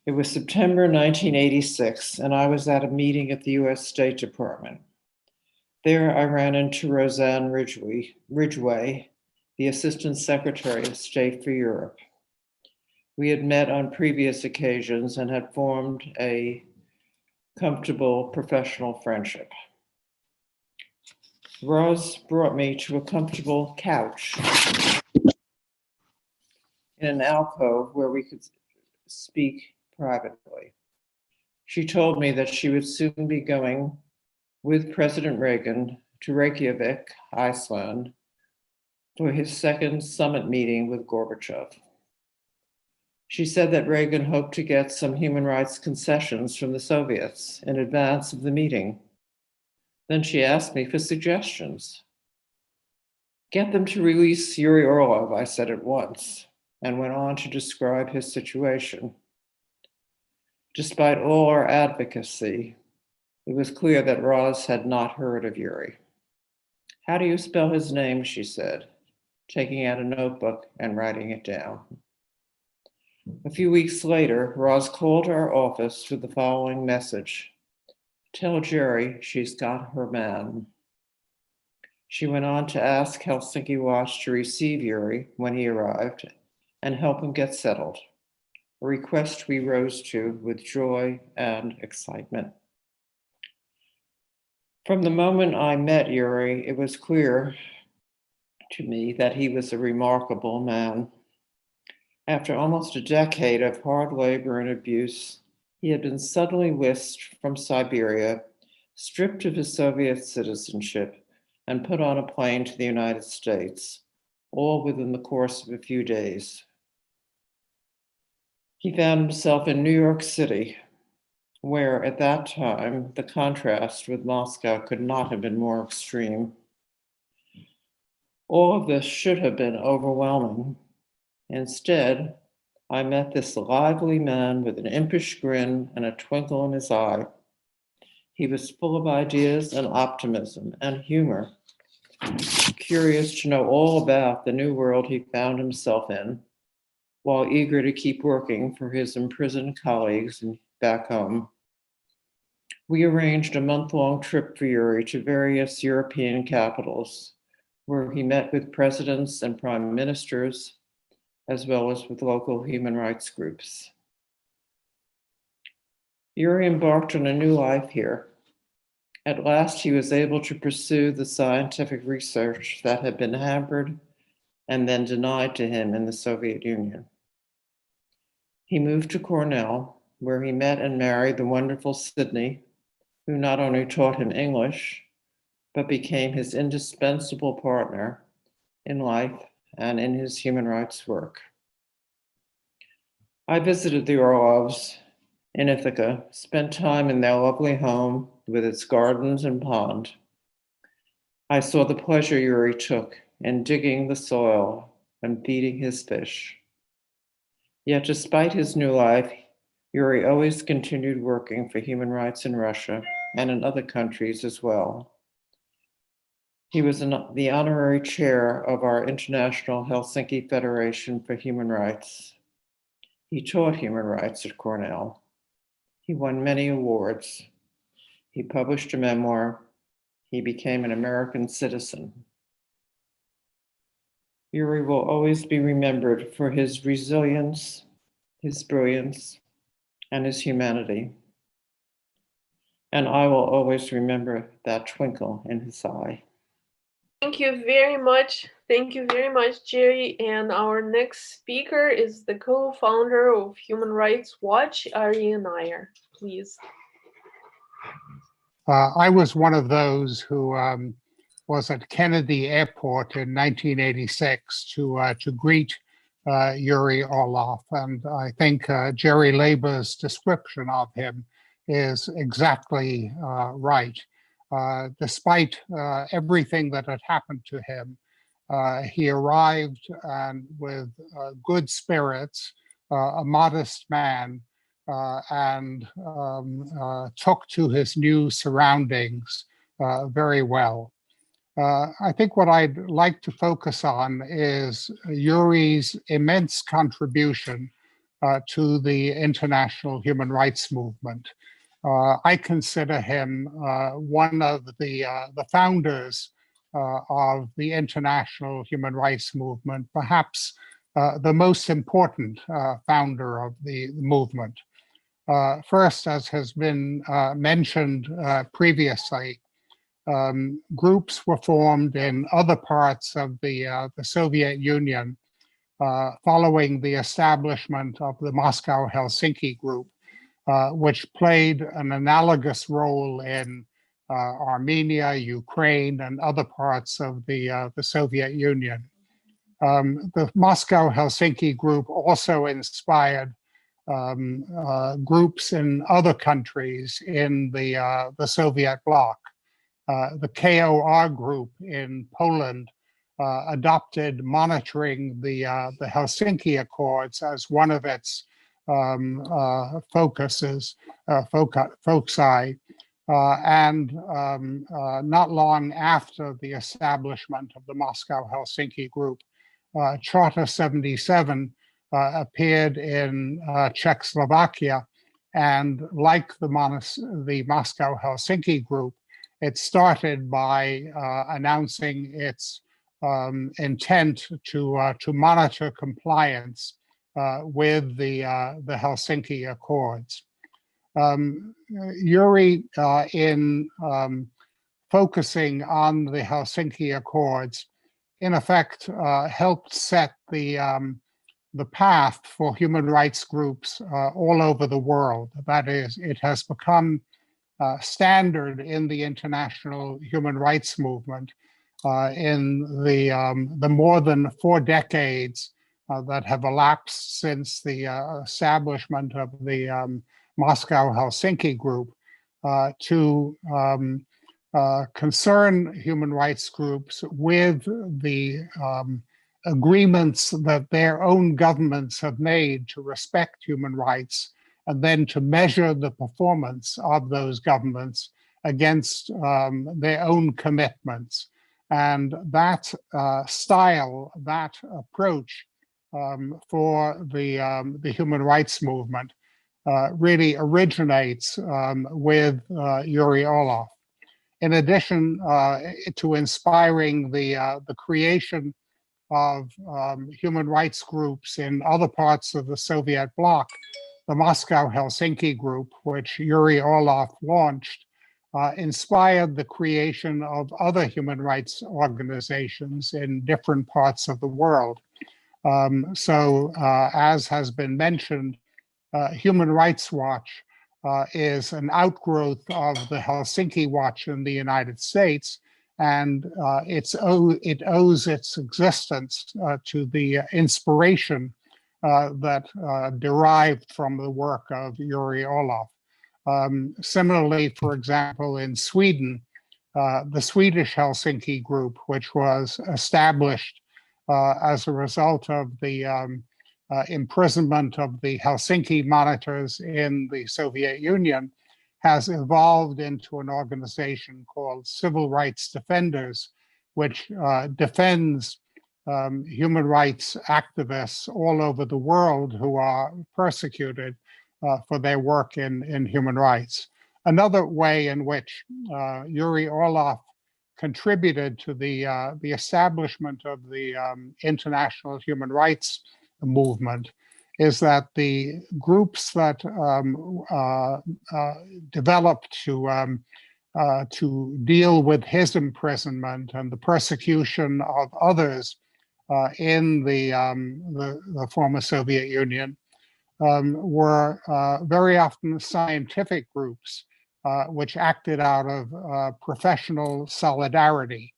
It was September 1986, and I was at a meeting at the US State Department. There I ran into Roseanne Ridgway, the Assistant Secretary of State for Europe. We had met on previous occasions and had formed a comfortable professional friendship. Roz brought me to a comfortable couch in an alcove where we could speak privately. She told me that she would soon be going with President Reagan to Reykjavik, Iceland, for his second summit meeting with Gorbachev. She said that Reagan hoped to get some human rights concessions from the Soviets in advance of the meeting. Then she asked me for suggestions. Get them to release Yuri Orlov, I said at once, and went on to describe his situation. Despite all our advocacy, it was clear that Roz had not heard of Yuri. How do you spell his name, she said, taking out a notebook and writing it down. A few weeks later, Roz called our office with the following message. Tell Jeri she's got her man. She went on to ask Helsinki Watch to receive Yuri when he arrived and help him get settled, a request we rose to with joy and excitement. From the moment I met Yuri, it was clear to me that he was a remarkable man. After almost a decade of hard labor and abuse, he had been suddenly whisked from Siberia, stripped of his Soviet citizenship, and put on a plane to the United States, all within the course of a few days. He found himself in New York City, where at that time, the contrast with Moscow could not have been more extreme. All of this should have been overwhelming. Instead, I met this lively man with an impish grin and a twinkle in his eye. He was full of ideas and optimism and humor, curious to know all about the new world he found himself in, while eager to keep working for his imprisoned colleagues back home. We arranged a month-long trip for Yuri to various European capitals, where he met with presidents and prime ministers, as well as with local human rights groups. Yuri embarked on a new life here. At last, he was able to pursue the scientific research that had been hampered and then denied to him in the Soviet Union. He moved to Cornell, where he met and married the wonderful Sydney, who not only taught him English, but became his indispensable partner in life and in his human rights work. I visited the Orlovs in Ithaca, spent time in their lovely home with its gardens and pond. I saw the pleasure Yuri took in digging the soil and feeding his fish. Yet despite his new life, Yuri always continued working for human rights in Russia and in other countries as well. He was the honorary chair of our International Helsinki Federation for Human Rights. He taught human rights at Cornell. He won many awards. He published a memoir. He became an American citizen. Yuri will always be remembered for his resilience, his brilliance, and his humanity. And I will always remember that twinkle in his eye. Thank you very much. Thank you very much, Jeri. And our next speaker is the co-founder of Human Rights Watch, Aryeh Neier. Please. I was one of those who was at Kennedy Airport in 1986 to greet Yuri Orlov, and I think Jeri Leiber's description of him is exactly right. Despite everything that had happened to him, he arrived and with good spirits, a modest man, and took to his new surroundings very well. I think what I'd like to focus on is Yuri's immense contribution to the international human rights movement. I consider him one of the founders of the international human rights movement, perhaps the most important founder of the movement. First, as has been mentioned previously, groups were formed in other parts of the Soviet Union following the establishment of the Moscow-Helsinki Group, which played an analogous role in Armenia, Ukraine, and other parts of the Soviet Union. The Moscow-Helsinki Group also inspired groups in other countries in the Soviet bloc. The KOR group in Poland adopted monitoring the Helsinki Accords as one of its focuses, foci. And not long after the establishment of the Moscow-Helsinki Group, Charter 77 appeared in Czechoslovakia, and like the Moscow-Helsinki Group, it started by announcing its intent to monitor compliance with the Helsinki Accords. Yuri, in focusing on the Helsinki Accords, in effect, helped set the path for human rights groups all over the world. That is, it has become standard in the international human rights movement in the more than 4 decades that have elapsed since the establishment of the Moscow-Helsinki Group to concern human rights groups with the agreements that their own governments have made to respect human rights, and then to measure the performance of those governments against their own commitments. And that style, that approach for the human rights movement really originates with Yuri Orlov. In addition to inspiring the creation of human rights groups in other parts of the Soviet bloc, the Moscow-Helsinki Group, which Yuri Orlov launched, inspired the creation of other human rights organizations in different parts of the world. As has been mentioned, Human Rights Watch is an outgrowth of the Helsinki Watch in the United States, and it owes its existence to the inspiration that derived from the work of Yuri Orlov. Similarly, for example, in Sweden, the Swedish Helsinki Group, which was established as a result of the imprisonment of the Helsinki monitors in the Soviet Union, has evolved into an organization called Civil Rights Defenders, which defends human rights activists all over the world who are persecuted for their work in human rights. Another way in which Yuri Orlov contributed to the establishment of the international human rights movement is that the groups that developed to deal with his imprisonment and the persecution of others in the former Soviet Union were very often scientific groups which acted out of professional solidarity.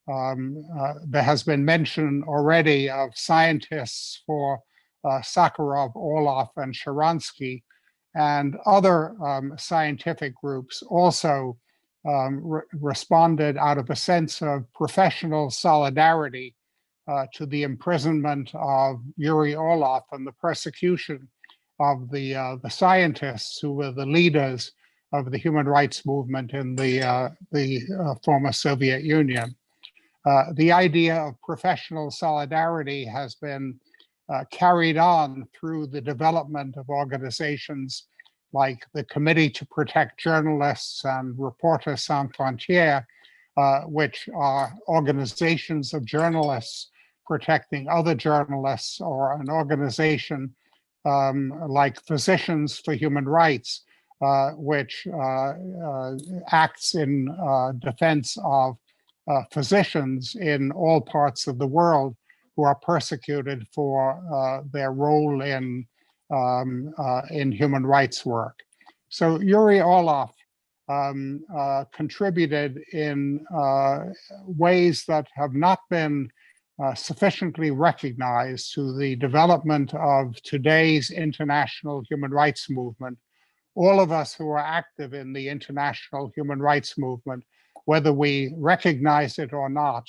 There has been mention already of scientists for Sakharov, Orlov, and Sharansky, and other scientific groups also responded out of a sense of professional solidarity to the imprisonment of Yuri Orlov and the persecution of the scientists who were the leaders of the human rights movement in the former Soviet Union. The idea of professional solidarity has been carried on through the development of organizations like the Committee to Protect Journalists and Reporters Sans Frontières, which are organizations of journalists protecting other journalists, or an organization like Physicians for Human Rights, which acts in defense of physicians in all parts of the world who are persecuted for their role in human rights work. So Yuri Orlov contributed in ways that have not been sufficiently recognized to the development of today's international human rights movement. All of us who are active in the international human rights movement, whether we recognize it or not,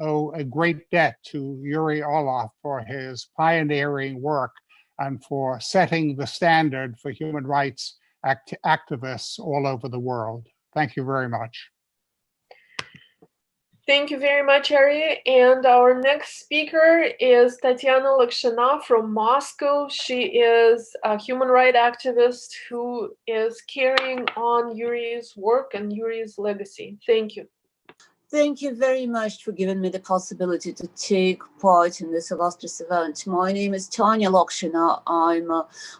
owe a great debt to Yuri Orlov for his pioneering work and for setting the standard for human rights activists all over the world. Thank you very much. Thank you very much, Aryeh. And our next speaker is Tatiana Lokshina from Moscow. She is a human rights activist who is carrying on Yuri's work and Yuri's legacy. Thank you. Thank you very much for giving me the possibility to take part in this illustrious event. My name is Tanya Lokshina. I'm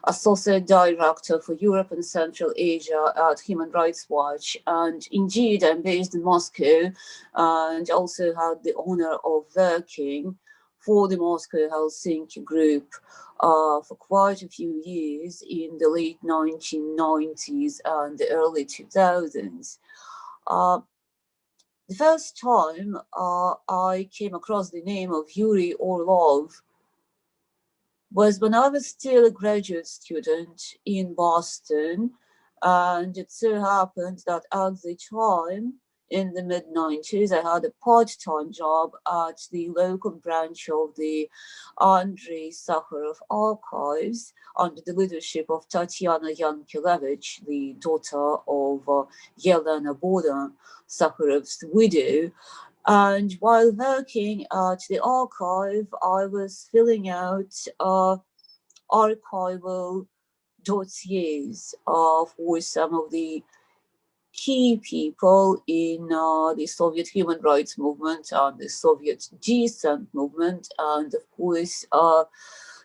Associate Director for Europe and Central Asia at Human Rights Watch. And indeed, I'm based in Moscow and also had the honor of working for the Moscow-Helsinki Group for quite a few years in the late 1990s and the early 2000s. The first time I came across the name of Yuri Orlov was when I was still a graduate student in Boston, and it so happened that at the time, in the mid-90s, I had a part-time job at the local branch of the Andrei Sakharov archives under the leadership of Tatiana Yankelevich, the daughter of Yelena Bodan, Sakharov's widow. And while working at the archive, I was filling out archival dossiers for some of the key people in the Soviet human rights movement and the Soviet dissent movement. And of course,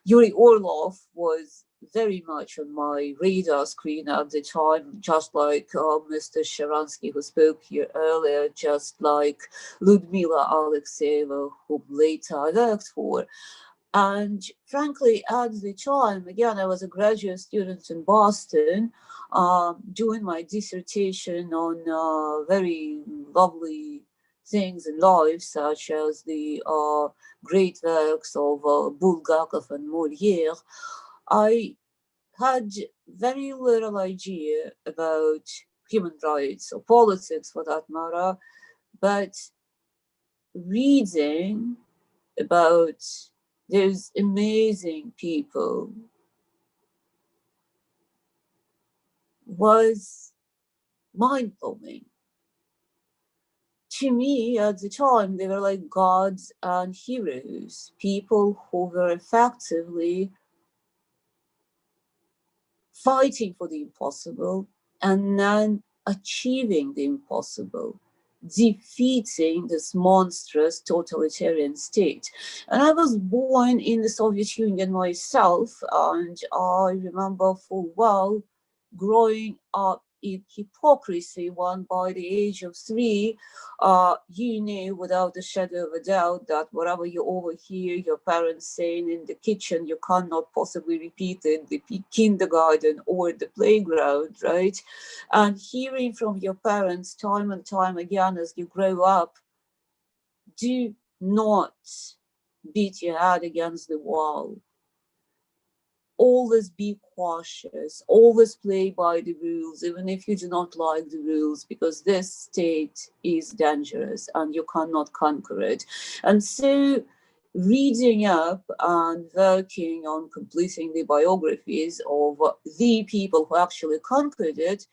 Yuri Orlov was very much on my radar screen at the time, just like Mr. Sharansky, who spoke here earlier, just like Ludmila Alexeyeva, who later I worked for. And frankly, at the time, again, I was a graduate student in Boston, doing my dissertation on very lovely things in life, such as the great works of Bulgakov and Molière. I had very little idea about human rights or politics, for that matter, but reading about those amazing people was mind-blowing. To me, at the time, they were like gods and heroes, people who were effectively fighting for the impossible and then achieving the impossible, defeating this monstrous totalitarian state. And I was born in the Soviet Union myself, and I remember full well growing up in hypocrisy when by the age of 3, you knew without a shadow of a doubt that whatever you overhear your parents saying in the kitchen, you cannot possibly repeat it in the kindergarten or the playground, right? And hearing from your parents time and time again as you grow up, do not beat your head against the wall. Always be cautious, always play by the rules, even if you do not like the rules, because this state is dangerous and you cannot conquer it. And so reading up and working on completing the biographies of the people who actually conquered it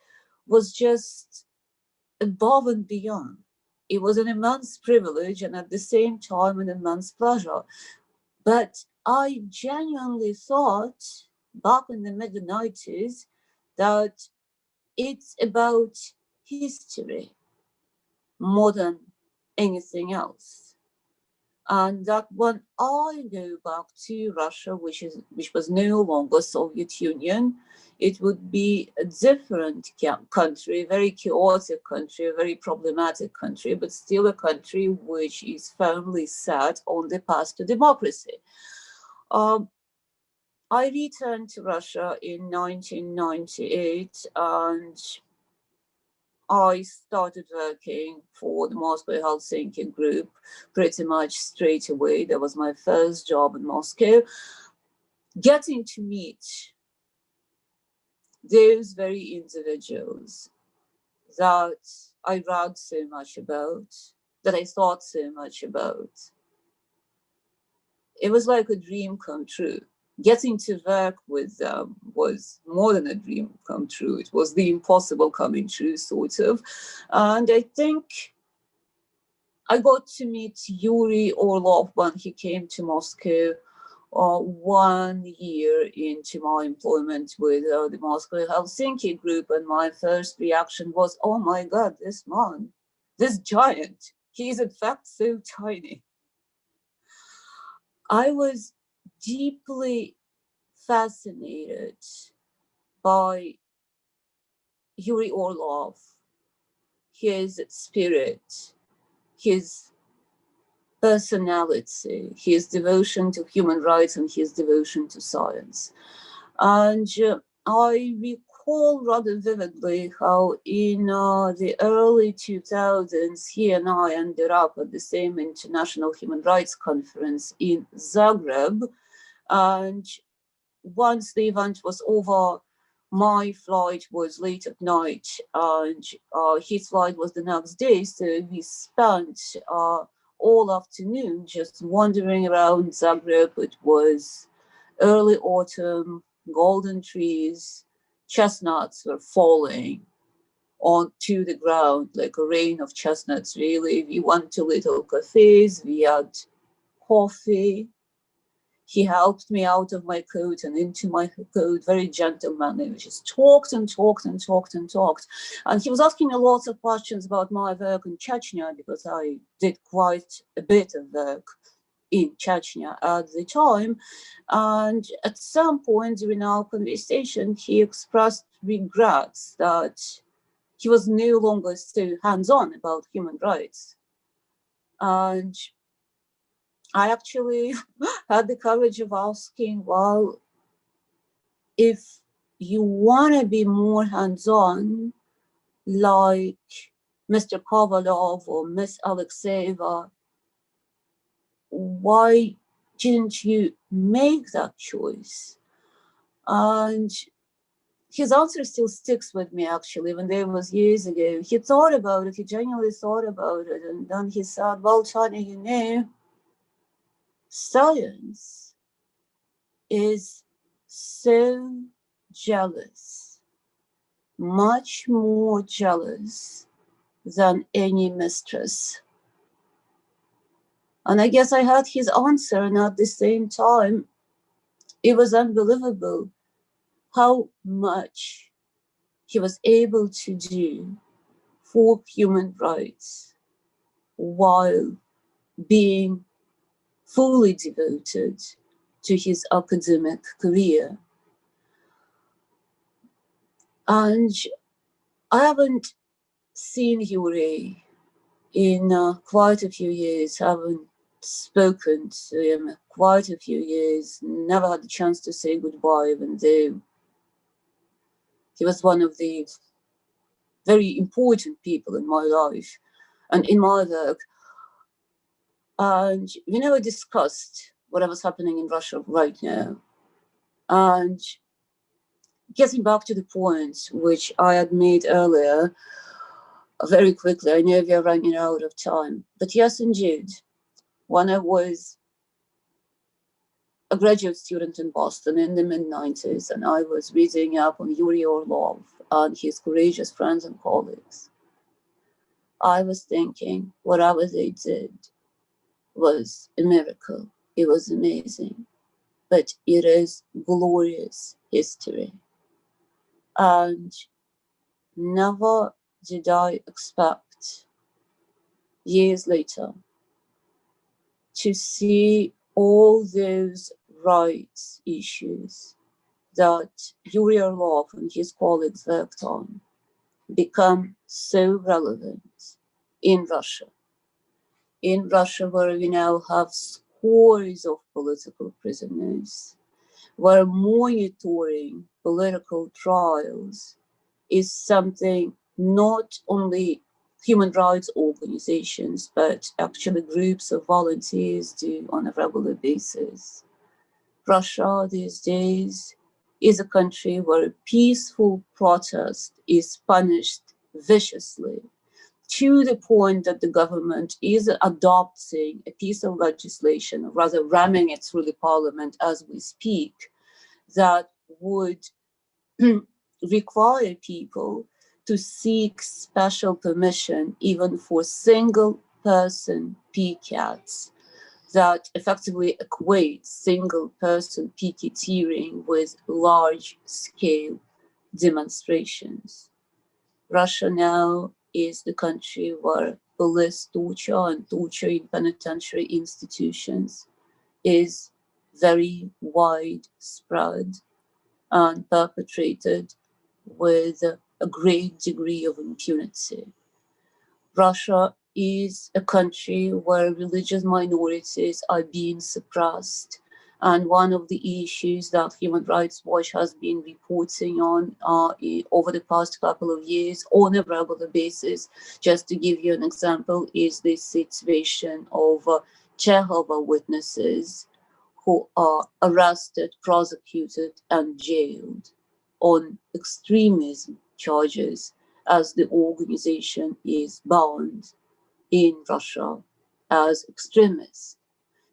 was just above and beyond. It was an immense privilege and at the same time an immense pleasure. But I genuinely thought back in the mid-90s that it's about history more than anything else. And that when I go back to Russia, which was no longer Soviet Union, it would be a different country, a very chaotic country, a very problematic country, but still a country which is firmly set on the path to democracy. I returned to Russia in 1998 and I started working for the Moscow-Helsinki Group pretty much straight away. That was my first job in Moscow. Getting to meet those very individuals that I read so much about, that I thought so much about. It was like a dream come true. Getting to work with them was more than a dream come true. It was the impossible coming true, sort of. And I think I got to meet Yuri Orlov when he came to Moscow 1 year into my employment with the Moscow Helsinki Group. And my first reaction was, oh my God, this man, this giant, he is in fact so tiny. I was deeply fascinated by Yuri Orlov, his spirit, his personality, his devotion to human rights, and his devotion to science. And I recall rather vividly how in the early 2000s, he and I ended up at the same International Human Rights Conference in Zagreb. And once the event was over, my flight was late at night, and his flight was the next day. So we spent all afternoon just wandering around Zagreb. It was early autumn, golden trees, chestnuts were falling onto the ground like a rain of chestnuts, really. We went to little cafes, we had coffee. He helped me out of my coat and into my coat, very gentlemanly. We just talked and talked and talked and talked. And he was asking me lots of questions about my work in Chechnya, because I did quite a bit of work in Chechnya at the time. And at some point during our conversation, he expressed regrets that he was no longer so hands-on about human rights. And I actually had the courage of asking, well, if you want to be more hands-on, like Mr. Kovalev or Miss Alexeyeva, why didn't you make that choice? And his answer still sticks with me, actually, even though it was years ago. He thought about it, he genuinely thought about it, and then he said, well, Tanya, you know, science is so jealous, much more jealous than any mistress. And I guess I had his answer, and at the same time, it was unbelievable how much he was able to do for human rights while being fully devoted to his academic career. And I haven't seen Yuri in quite a few years, haven't spoken to him quite a few years, never had the chance to say goodbye, even though he was one of the very important people in my life and in my work. And we never discussed what was happening in Russia right now. And getting back to the point which I had made earlier, very quickly, I know we are running out of time, but yes, indeed, when I was a graduate student in Boston in the mid-90s, and I was reading up on Yuri Orlov and his courageous friends and colleagues, I was thinking whatever they did was a miracle. It was amazing, but it is glorious history. And never did I expect years later to see all those rights issues that Yuri Orlov and his colleagues worked on become so relevant in Russia. In Russia, where we now have scores of political prisoners, where monitoring political trials is something not only human rights organizations, but actually groups of volunteers do on a regular basis. Russia these days is a country where peaceful protest is punished viciously. to the point that the government is adopting a piece of legislation, or rather ramming it through the parliament as we speak, that would require people to seek special permission even for single-person pickets, that effectively equates single-person picketeering with large-scale demonstrations. Russia now is the country where police torture and torture in penitentiary institutions is very widespread and perpetrated with a great degree of impunity. Russia is a country where religious minorities are being suppressed. And one of the issues that Human Rights Watch has been reporting on over the past couple of years on a regular basis, just to give you an example, is the situation of Jehovah's Witnesses who are arrested, prosecuted, and jailed on extremism charges, as the organization is bound in Russia as extremists.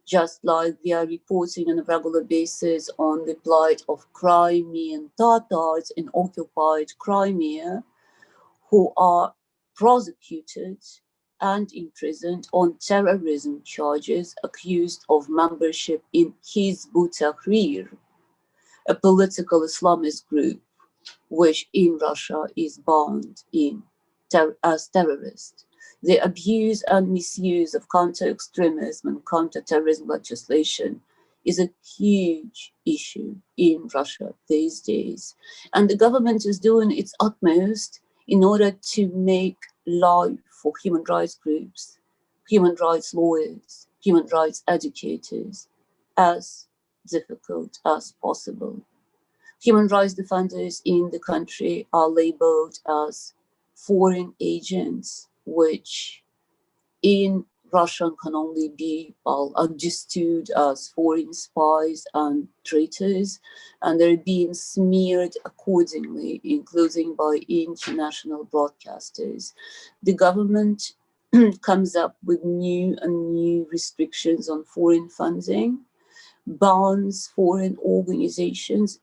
Just like we are reporting on a regular basis on the plight of Crimean Tatars in occupied Crimea, who are prosecuted and imprisoned on terrorism charges, accused of membership in Hizb ut-Tahrir, a political Islamist group which in Russia is banned as terrorist. The abuse and misuse of counter-extremism and counter-terrorism legislation is a huge issue in Russia these days. And the government is doing its utmost in order to make life for human rights groups, human rights lawyers, human rights educators as difficult as possible. Human rights defenders in the country are labeled as foreign agents, which in Russian can only be understood as foreign spies and traitors, and they're being smeared accordingly, including by international broadcasters. The government comes up with new and new restrictions on foreign funding, bans foreign organizations,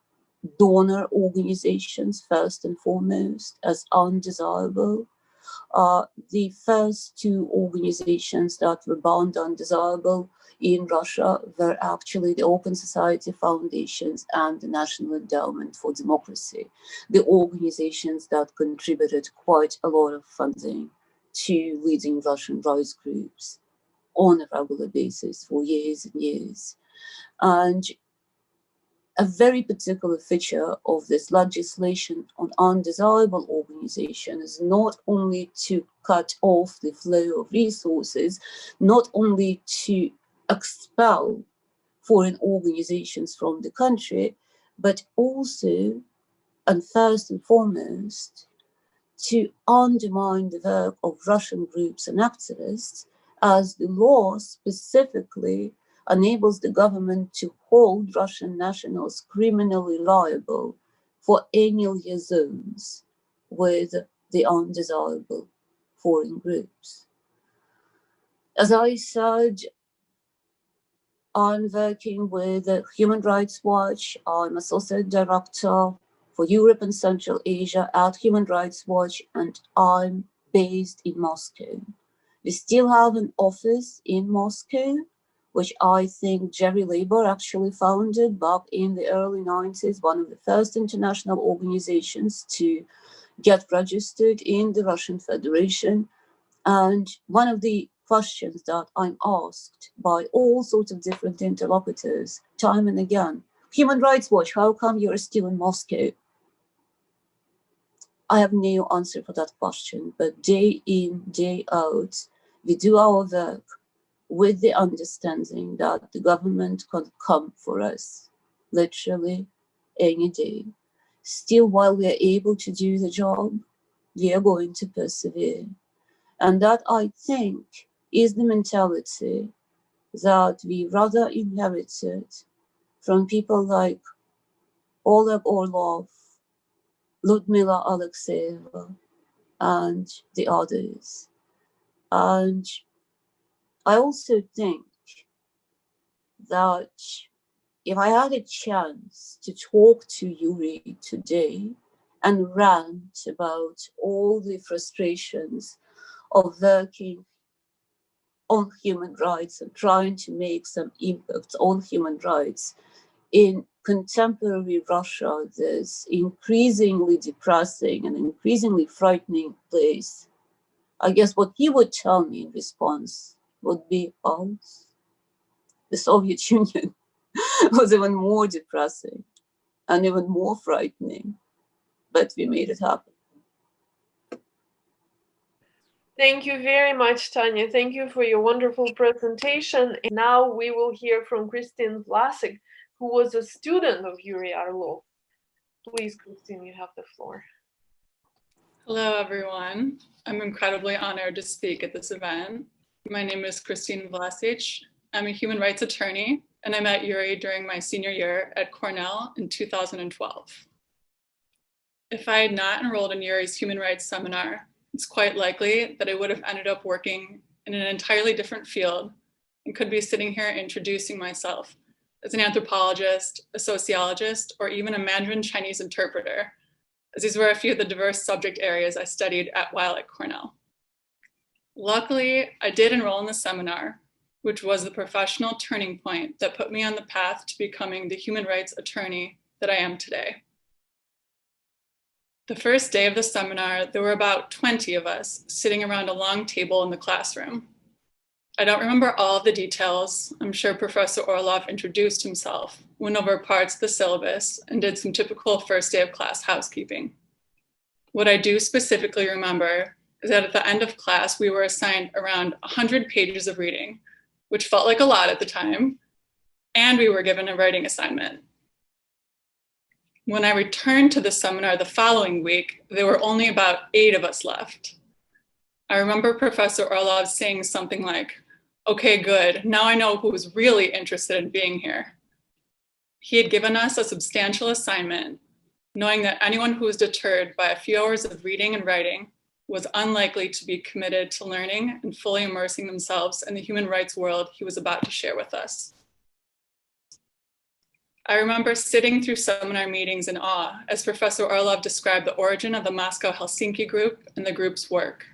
donor organizations first and foremost, as undesirable. The first two organizations that were banned undesirable in Russia were actually the Open Society Foundations and the National Endowment for Democracy, the organizations that contributed quite a lot of funding to leading Russian rights groups on a regular basis for years and years. And a very particular feature of this legislation on undesirable organization is not only to cut off the flow of resources, not only to expel foreign organizations from the country, but also, and first and foremost, to undermine the work of Russian groups and activists, as the law specifically enables the government to hold Russian nationals criminally liable for any liaisons with the undesirable foreign groups. As I said, I'm working with Human Rights Watch. I'm Associate Director for Europe and Central Asia at Human Rights Watch, and I'm based in Moscow. We still have an office in Moscow, which I think Jeri Labor actually founded back in the early 90s, one of the first international organizations to get registered in the Russian Federation. And one of the questions that I'm asked by all sorts of different interlocutors time and again, Human Rights Watch, how come you're still in Moscow? I have no answer for that question, but day in, day out, we do our work with the understanding that the government can come for us literally any day. Still, while we are able to do the job, we are going to persevere. And that, I think, is the mentality that we rather inherited from people like Yuri Orlov, Ludmila Alexeyeva, and the others. And I also think that if I had a chance to talk to Yuri today and rant about all the frustrations of working on human rights and trying to make some impact on human rights in contemporary Russia, this increasingly depressing and increasingly frightening place, I guess what he would tell me in response would be, oh, the Soviet Union was even more depressing and even more frightening, but we made it happen. Thank you very much, Tanya. Thank you for your wonderful presentation. And now we will hear from Christine Vlasic, who was a student of Yuri Orlov. Please, Christine, you have the floor. Hello, everyone. I'm incredibly honored to speak at this event. My name is Christine Vlasic. I'm a human rights attorney, and I met Yuri during my senior year at Cornell in 2012. If I had not enrolled in Yuri's human rights seminar, it's quite likely that I would have ended up working in an entirely different field and could be sitting here introducing myself as an anthropologist, a sociologist, or even a Mandarin Chinese interpreter, as these were a few of the diverse subject areas I studied while at Cornell. Luckily, I did enroll in the seminar, which was the professional turning point that put me on the path to becoming the human rights attorney that I am today. The first day of the seminar, there were about 20 of us sitting around a long table in the classroom. I don't remember all of the details. I'm sure Professor Orlov introduced himself, went over parts of the syllabus, and did some typical first day of class housekeeping. What I do specifically remember is that at the end of class, we were assigned around 100 pages of reading, which felt like a lot at the time, and we were given a writing assignment. When I returned to the seminar the following week, there were only about 8 of us left. I remember Professor Orlov saying something like, "Okay, good, now I know who was really interested in being here." He had given us a substantial assignment, knowing that anyone who was deterred by a few hours of reading and writing was unlikely to be committed to learning and fully immersing themselves in the human rights world he was about to share with us. I remember sitting through seminar meetings in awe as Professor Orlov described the origin of the Moscow-Helsinki Group and the group's work.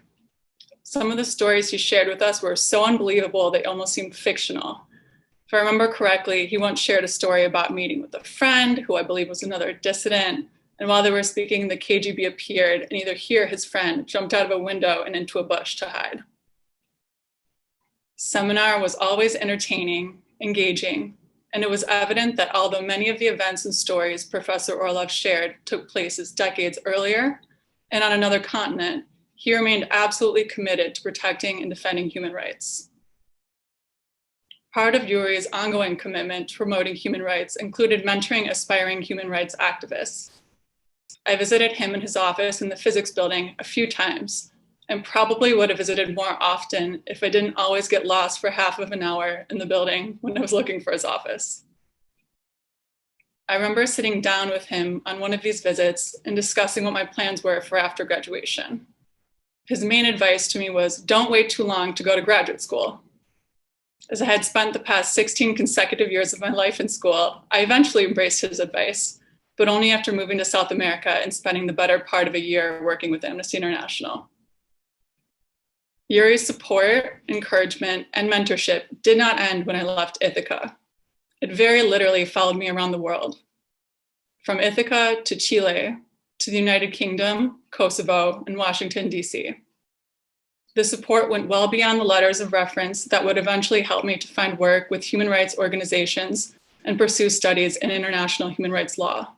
Some of the stories he shared with us were so unbelievable they almost seemed fictional. If I remember correctly, he once shared a story about meeting with a friend who I believe was another dissident, and while they were speaking, the KGB appeared, and either he or his friend jumped out of a window and into a bush to hide. Seminar was always entertaining, engaging, and it was evident that although many of the events and stories Professor Orlov shared took place decades earlier and on another continent, he remained absolutely committed to protecting and defending human rights. Part of Yuri's ongoing commitment to promoting human rights included mentoring aspiring human rights activists. I visited him in his office in the physics building a few times, and probably would have visited more often if I didn't always get lost for half of an hour in the building when I was looking for his office. I remember sitting down with him on one of these visits and discussing what my plans were for after graduation. His main advice to me was, don't wait too long to go to graduate school. As I had spent the past 16 consecutive years of my life in school, I eventually embraced his advice, but only after moving to South America and spending the better part of a year working with Amnesty International. Yuri's support, encouragement, and mentorship did not end when I left Ithaca. It very literally followed me around the world. From Ithaca to Chile, to the United Kingdom, Kosovo, and Washington, D.C. The support went well beyond the letters of reference that would eventually help me to find work with human rights organizations and pursue studies in international human rights law.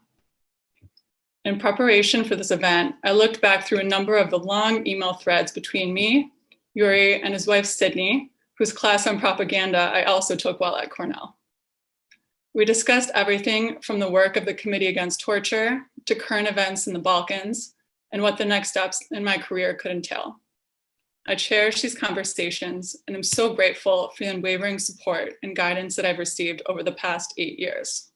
In preparation for this event, I looked back through a number of the long email threads between me, Yuri, and his wife, Sydney, whose class on propaganda I also took while at Cornell. We discussed everything from the work of the Committee Against Torture to current events in the Balkans and what the next steps in my career could entail. I cherish these conversations and am so grateful for the unwavering support and guidance that I've received over the past 8 years.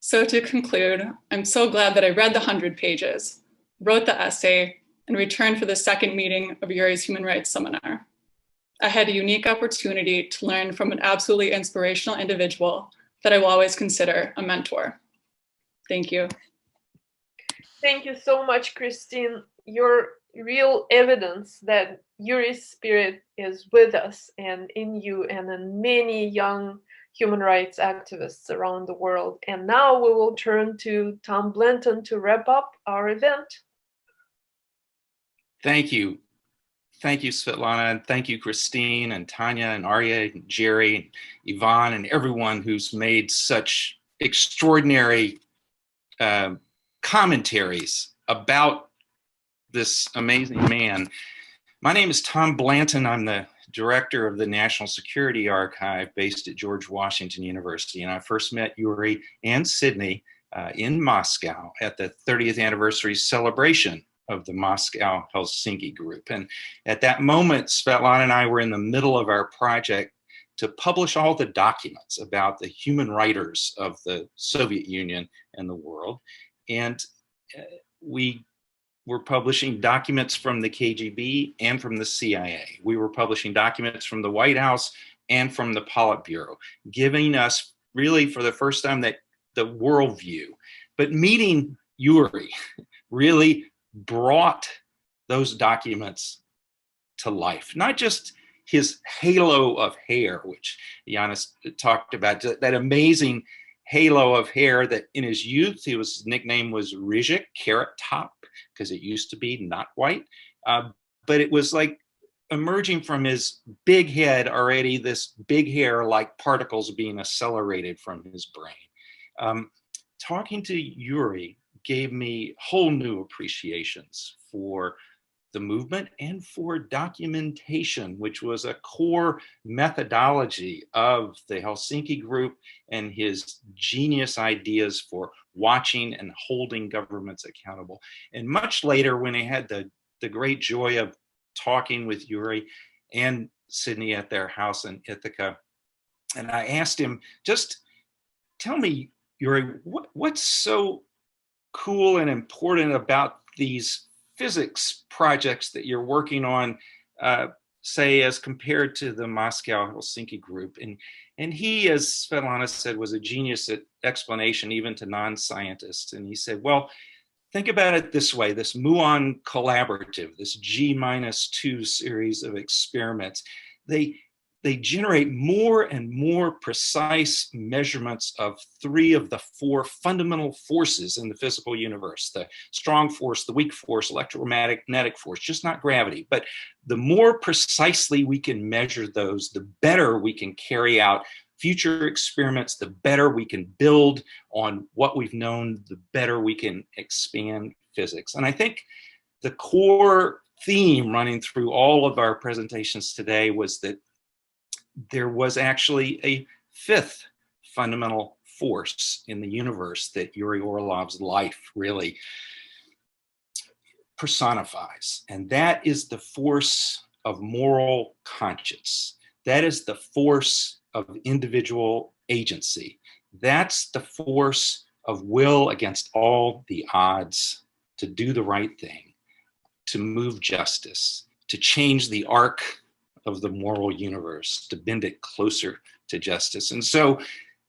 So to conclude, I'm so glad that I read the 100 pages, wrote the essay, and returned for the second meeting of Yuri's Human Rights Seminar. I had a unique opportunity to learn from an absolutely inspirational individual that I will always consider a mentor. Thank you. Thank you so much, Christine. You're real evidence that Yuri's spirit is with us and in you and in many young human rights activists around the world. And now we will turn to Tom Blanton to wrap up our event. Thank you. Thank you, Svetlana, and thank you, Christine, and Tanya, and Aryeh, and Jeri, and Yvonne, and everyone who's made such extraordinary commentaries about this amazing man. My name is Tom Blanton. I'm the director of the National Security Archive based at George Washington University, and I first met Yuri and Sydney in Moscow at the 30th anniversary celebration of the Moscow Helsinki Group. And at that moment, Svetlana and I were in the middle of our project to publish all the documents about the human writers of the Soviet Union and the world. And we were publishing documents from the KGB and from the CIA. We were publishing documents from the White House and from the Politburo, giving us really for the first time that the worldview. But meeting Yuri really brought those documents to life, not just his halo of hair, which Yannis talked about, that amazing halo of hair that in his youth, his nickname was Ryzhik, carrot top, because it used to be not white. But it was like emerging from his big head already, this big hair like particles being accelerated from his brain. Talking to Yuri gave me whole new appreciations for the movement and for documentation, which was a core methodology of the Helsinki Group and his genius ideas for watching and holding governments accountable. And much later, when I had the great joy of talking with Yuri and Sydney at their house in Ithaca, and I asked him, just tell me, Yuri, what's so cool and important about these physics projects that you're working on, say, as compared to the Moscow Helsinki Group? And he, as Svetlana said, was a genius at explanation, even to non-scientists. And he said, well, think about it this way, this muon collaborative, this G-2 series of experiments, they generate more and more precise measurements of 3 of the 4 fundamental forces in the physical universe: the strong force, the weak force, electromagnetic force, just not gravity. But the more precisely we can measure those, the better we can carry out future experiments, the better we can build on what we've known, the better we can expand physics. And I think the core theme running through all of our presentations today was that there was actually a 5th fundamental force in the universe that Yuri Orlov's life really personifies. And that is the force of moral conscience. That is the force of individual agency. That's the force of will against all the odds to do the right thing, to move justice, to change the arc of the moral universe, to bend it closer to justice. And so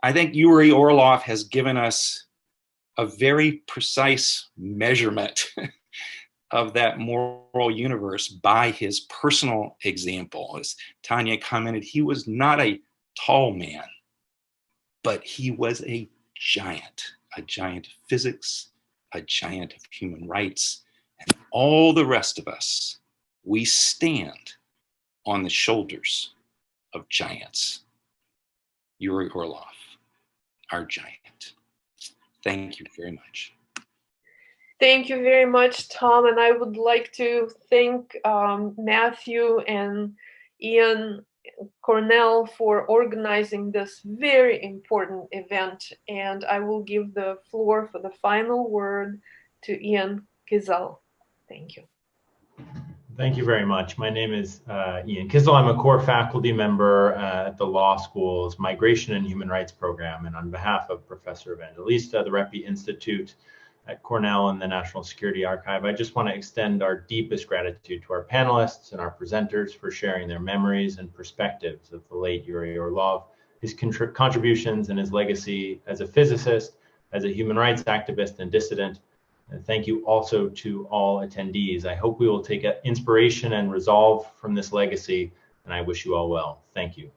I think Yuri Orlov has given us a very precise measurement of that moral universe by his personal example. As Tanya commented, he was not a tall man, but he was a giant of physics, a giant of human rights, and all the rest of us, we stand on the shoulders of giants. Yuri Orlov, our giant. Thank you very much. Thank you very much, Tom. And I would like to thank Matthew and Ian Cornell for organizing this very important event. And I will give the floor for the final word to Ian Kizel. Thank you. Thank you very much. My name is Ian Kizel. I'm a core faculty member at the law school's Migration and Human Rights program. And on behalf of Professor Evangelista, the Repi Institute, at Cornell and the National Security Archive, I just want to extend our deepest gratitude to our panelists and our presenters for sharing their memories and perspectives of the late Yuri Orlov, his contributions and his legacy as a physicist, as a human rights activist and dissident. And thank you also to all attendees. I hope we will take inspiration and resolve from this legacy, and I wish you all well. Thank you.